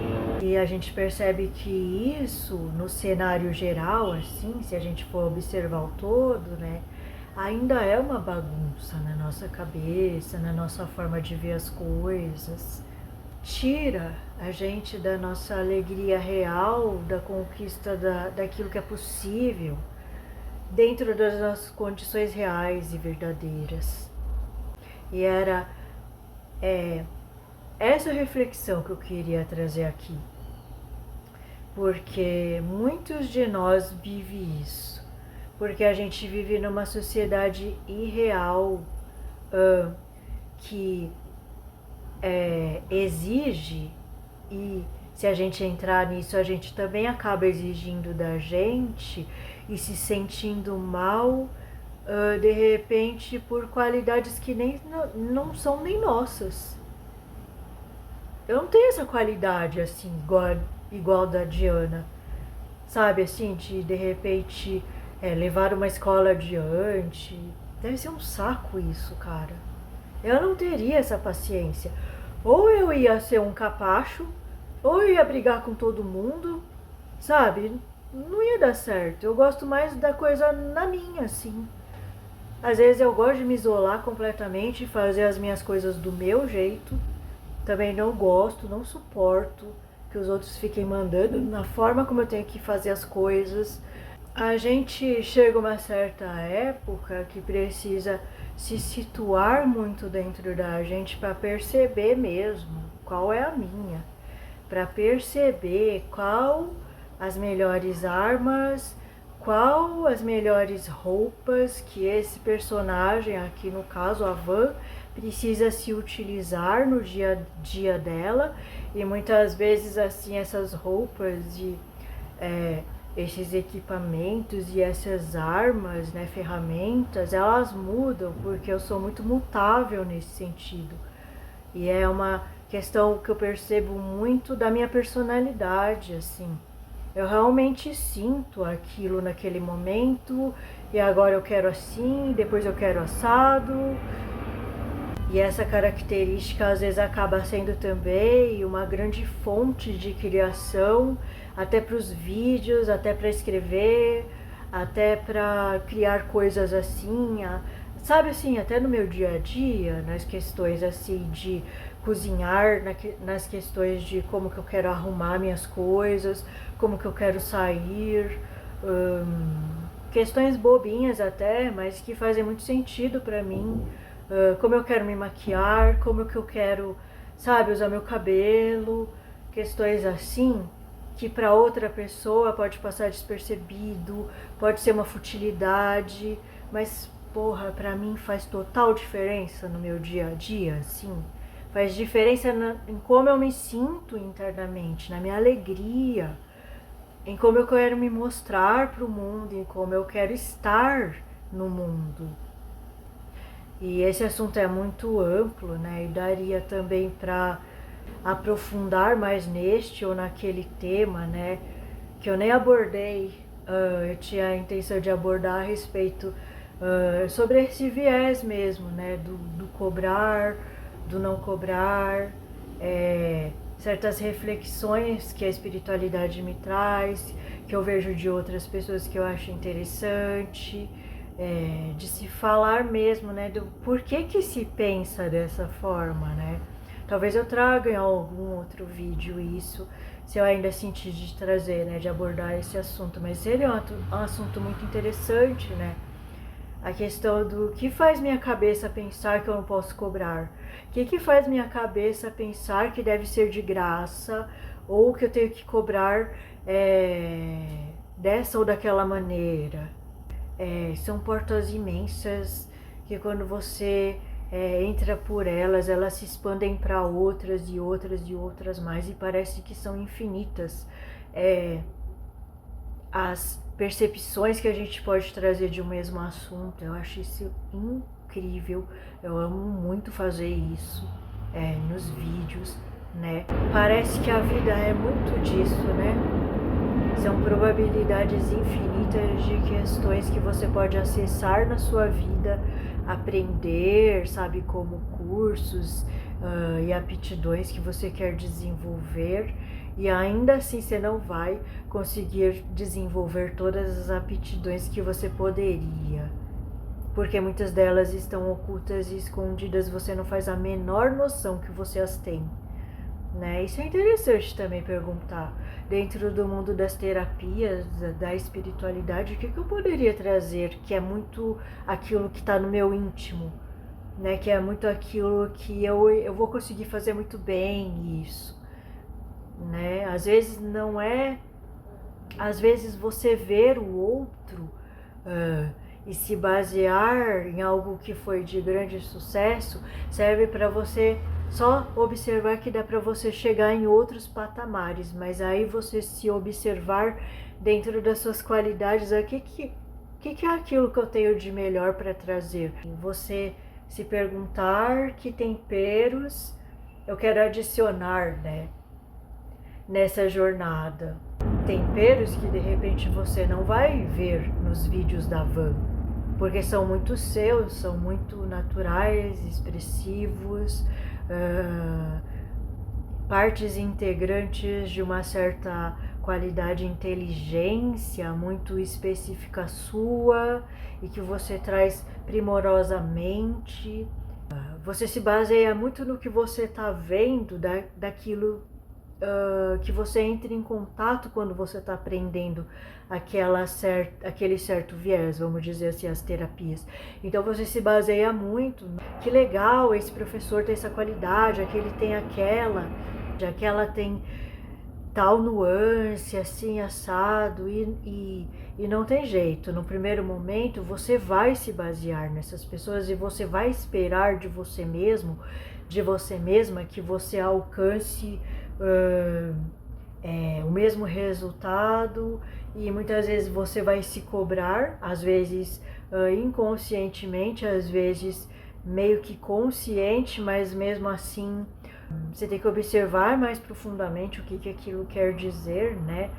S1: E a gente percebe que isso, no cenário geral, assim, se a gente for observar o todo, né, ainda é uma bagunça na nossa cabeça, na nossa forma de ver as coisas. Tira a gente da nossa alegria real, da conquista daquilo que é possível, dentro das nossas condições reais e verdadeiras. E era essa reflexão que eu queria trazer aqui. Porque muitos de nós vivem isso. Porque a gente vive numa sociedade irreal que exige, e se a gente entrar nisso, a gente também acaba exigindo da gente e se sentindo mal, de repente, por qualidades que não são nem nossas. Eu não tenho essa qualidade assim, igual da Diana, sabe, assim, de repente levar uma escola adiante. Deve ser um saco isso, cara. Eu não teria essa paciência. Ou eu ia ser um capacho, ou eu ia brigar com todo mundo, sabe? Não ia dar certo. Eu gosto mais da coisa na minha, assim. Às vezes eu gosto de me isolar completamente e fazer as minhas coisas do meu jeito. Também não gosto, não suporto que os outros fiquem mandando na forma como eu tenho que fazer as coisas. A gente chega a uma certa época que precisa se situar muito dentro da gente para perceber mesmo qual é a minha, para perceber qual as melhores armas, qual as melhores roupas que esse personagem, aqui no caso a Van, precisa se utilizar no dia a dia dela. E muitas vezes assim essas roupas e esses equipamentos e essas armas, né, ferramentas, elas mudam, porque eu sou muito mutável nesse sentido. E é uma questão que eu percebo muito da minha personalidade, assim. Eu realmente sinto aquilo naquele momento, e agora eu quero assim, depois eu quero assado. E essa característica às vezes acaba sendo também uma grande fonte de criação, até para os vídeos, até para escrever, até para criar coisas assim, sabe assim, até no meu dia a dia, nas questões assim de cozinhar, nas questões de como que eu quero arrumar minhas coisas, como que eu quero sair, questões bobinhas até, mas que fazem muito sentido para mim. Como eu quero me maquiar, como que eu quero, sabe, usar meu cabelo, questões assim, que para outra pessoa pode passar despercebido, pode ser uma futilidade, mas, porra, pra mim faz total diferença no meu dia a dia, assim. Faz diferença em como eu me sinto internamente, na minha alegria, em como eu quero me mostrar pro mundo, em como eu quero estar no mundo. E esse assunto é muito amplo, né? E daria também para aprofundar mais neste ou naquele tema, né? Que eu nem abordei. Eu tinha a intenção de abordar a respeito sobre esse viés mesmo, né? Do cobrar, do não cobrar, certas reflexões que a espiritualidade me traz, que eu vejo de outras pessoas que eu acho interessante. De se falar mesmo, né, do porquê que se pensa dessa forma, né? Talvez eu traga em algum outro vídeo isso, se eu ainda sentir de trazer, né, de abordar esse assunto, mas ele é um assunto muito interessante, né? A questão do que faz minha cabeça pensar que eu não posso cobrar, o que faz minha cabeça pensar que deve ser de graça, ou que eu tenho que cobrar dessa ou daquela maneira. São portas imensas que quando você entra por elas, elas se expandem para outras e outras e outras mais, e parece que são infinitas as percepções que a gente pode trazer de um mesmo assunto. Eu acho isso incrível, eu amo muito fazer isso nos vídeos, né? Parece que a vida é muito disso, né? São probabilidades infinitas de questões que você pode acessar na sua vida, aprender, sabe, como cursos e aptidões que você quer desenvolver, e ainda assim você não vai conseguir desenvolver todas as aptidões que você poderia, porque muitas delas estão ocultas e escondidas, você não faz a menor noção que você as tem, né? Isso é interessante também perguntar. Dentro do mundo das terapias, da espiritualidade, o que eu poderia trazer que é muito aquilo que está no meu íntimo, né? Que é muito aquilo que eu vou conseguir fazer muito bem isso, né? Às vezes não é... Às vezes você ver o outro e se basear em algo que foi de grande sucesso serve para você só observar que dá para você chegar em outros patamares, mas aí você se observar dentro das suas qualidades, o que é aquilo que eu tenho de melhor para trazer? Você se perguntar que temperos eu quero adicionar, né, nessa jornada. Temperos que de repente você não vai ver nos vídeos da Van, porque são muito seus, são muito naturais, expressivos, partes integrantes de uma certa qualidade, inteligência muito específica sua e que você traz primorosamente. Você se baseia muito no que você está vendo, daquilo que você entra em contato quando você está aprendendo aquele certo viés, vamos dizer assim, as terapias. Então você se baseia muito, que legal, esse professor tem essa qualidade, aquele tem aquela tem tal nuance, assim, assado, e não tem jeito. No primeiro momento você vai se basear nessas pessoas e você vai esperar de você mesmo, de você mesma, que você alcance o mesmo resultado, e muitas vezes você vai se cobrar, às vezes inconscientemente, às vezes meio que consciente, mas mesmo assim você tem que observar mais profundamente o que aquilo quer dizer, né?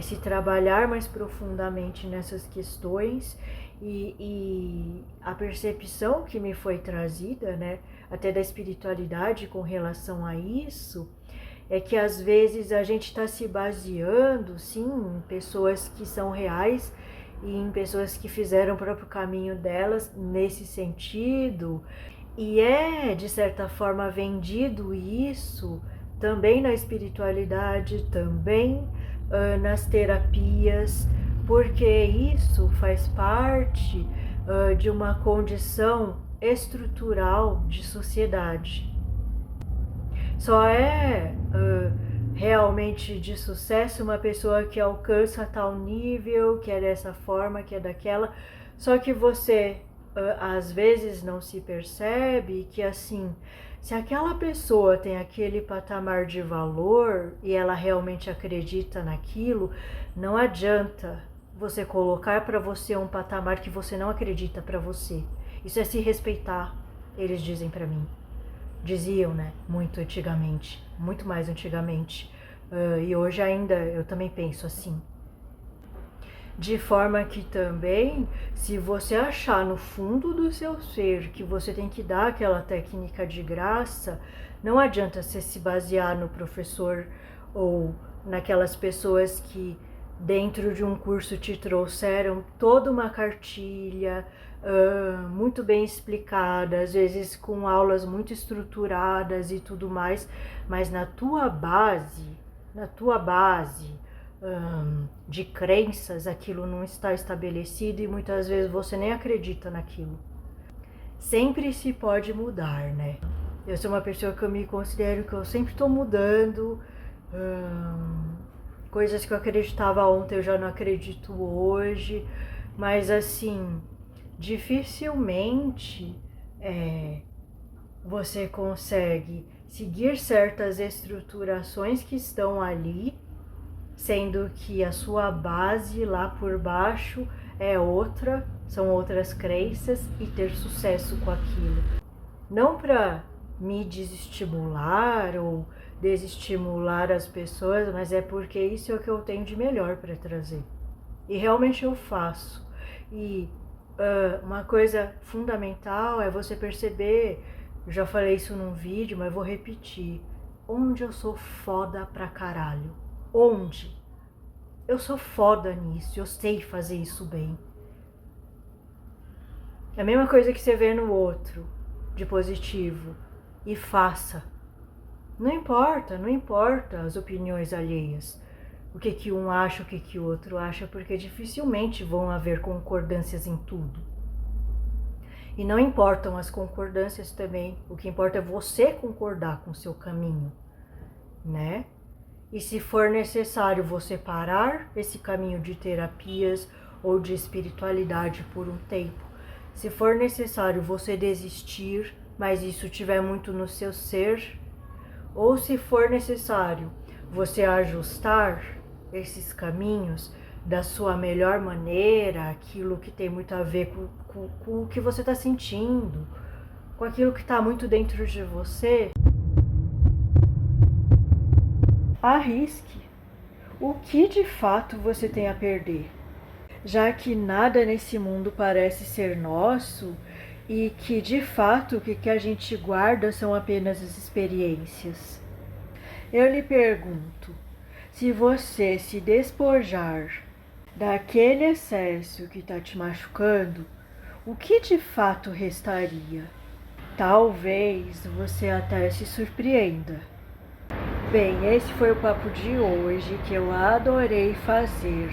S1: Se trabalhar mais profundamente nessas questões, e a percepção que me foi trazida, né, até da espiritualidade com relação a isso, é que às vezes a gente está se baseando, sim, em pessoas que são reais e em pessoas que fizeram o próprio caminho delas nesse sentido, e de certa forma vendido isso também na espiritualidade, também nas terapias, porque isso faz parte de uma condição estrutural de sociedade. Só realmente de sucesso uma pessoa que alcança tal nível, que é dessa forma, que é daquela, só que você às vezes não se percebe que, assim, se aquela pessoa tem aquele patamar de valor e ela realmente acredita naquilo, não adianta você colocar para você um patamar que você não acredita para você. Isso é se respeitar, eles dizem para mim. Diziam, né? Muito antigamente, muito mais antigamente. E hoje ainda eu também penso assim. De forma que também, se você achar no fundo do seu ser que você tem que dar aquela técnica de graça, não adianta você se basear no professor ou naquelas pessoas que dentro de um curso te trouxeram toda uma cartilha muito bem explicada, às vezes com aulas muito estruturadas e tudo mais, mas na tua base de crenças, aquilo não está estabelecido e muitas vezes você nem acredita naquilo. Sempre se pode mudar, né? Eu sou uma pessoa que eu me considero que eu sempre estou mudando. Coisas que eu acreditava ontem eu já não acredito hoje, mas assim, dificilmente você consegue seguir certas estruturações que estão ali sendo que a sua base lá por baixo é outra, são outras crenças, e ter sucesso com aquilo. Não para me desestimular ou desestimular as pessoas, mas é porque isso é o que eu tenho de melhor para trazer. E realmente eu faço. E uma coisa fundamental é você perceber, eu já falei isso num vídeo, mas vou repetir, onde eu sou foda pra caralho. Onde? Eu sou foda nisso, eu sei fazer isso bem. É a mesma coisa que você vê no outro, de positivo, e faça. Não importa as opiniões alheias. O que um acha, o que o outro acha, porque dificilmente vão haver concordâncias em tudo. E não importam as concordâncias também, o que importa é você concordar com o seu caminho, né? E se for necessário você parar esse caminho de terapias ou de espiritualidade por um tempo, se for necessário você desistir, mas isso tiver muito no seu ser, ou se for necessário você ajustar esses caminhos da sua melhor maneira, aquilo que tem muito a ver com o que você está sentindo, com aquilo que está muito dentro de você, arrisque. O que de fato você tem a perder? Já que nada nesse mundo parece ser nosso e que de fato o que a gente guarda são apenas as experiências. Eu lhe pergunto, se você se despojar daquele excesso que está te machucando, o que de fato restaria? Talvez você até se surpreenda. Bem, esse foi o papo de hoje que eu adorei fazer.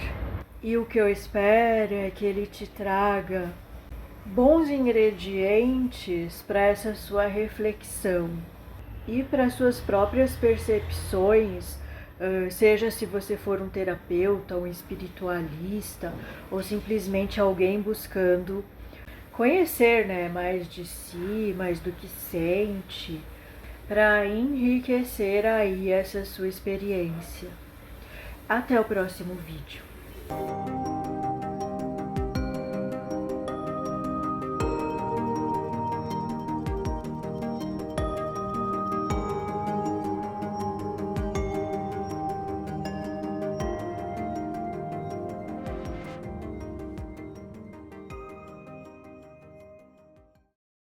S1: E o que eu espero é que ele te traga bons ingredientes para essa sua reflexão e para suas próprias percepções, seja se você for um terapeuta, um espiritualista ou simplesmente alguém buscando conhecer, né, mais de si, mais do que sente, para enriquecer aí essa sua experiência. Até o próximo vídeo.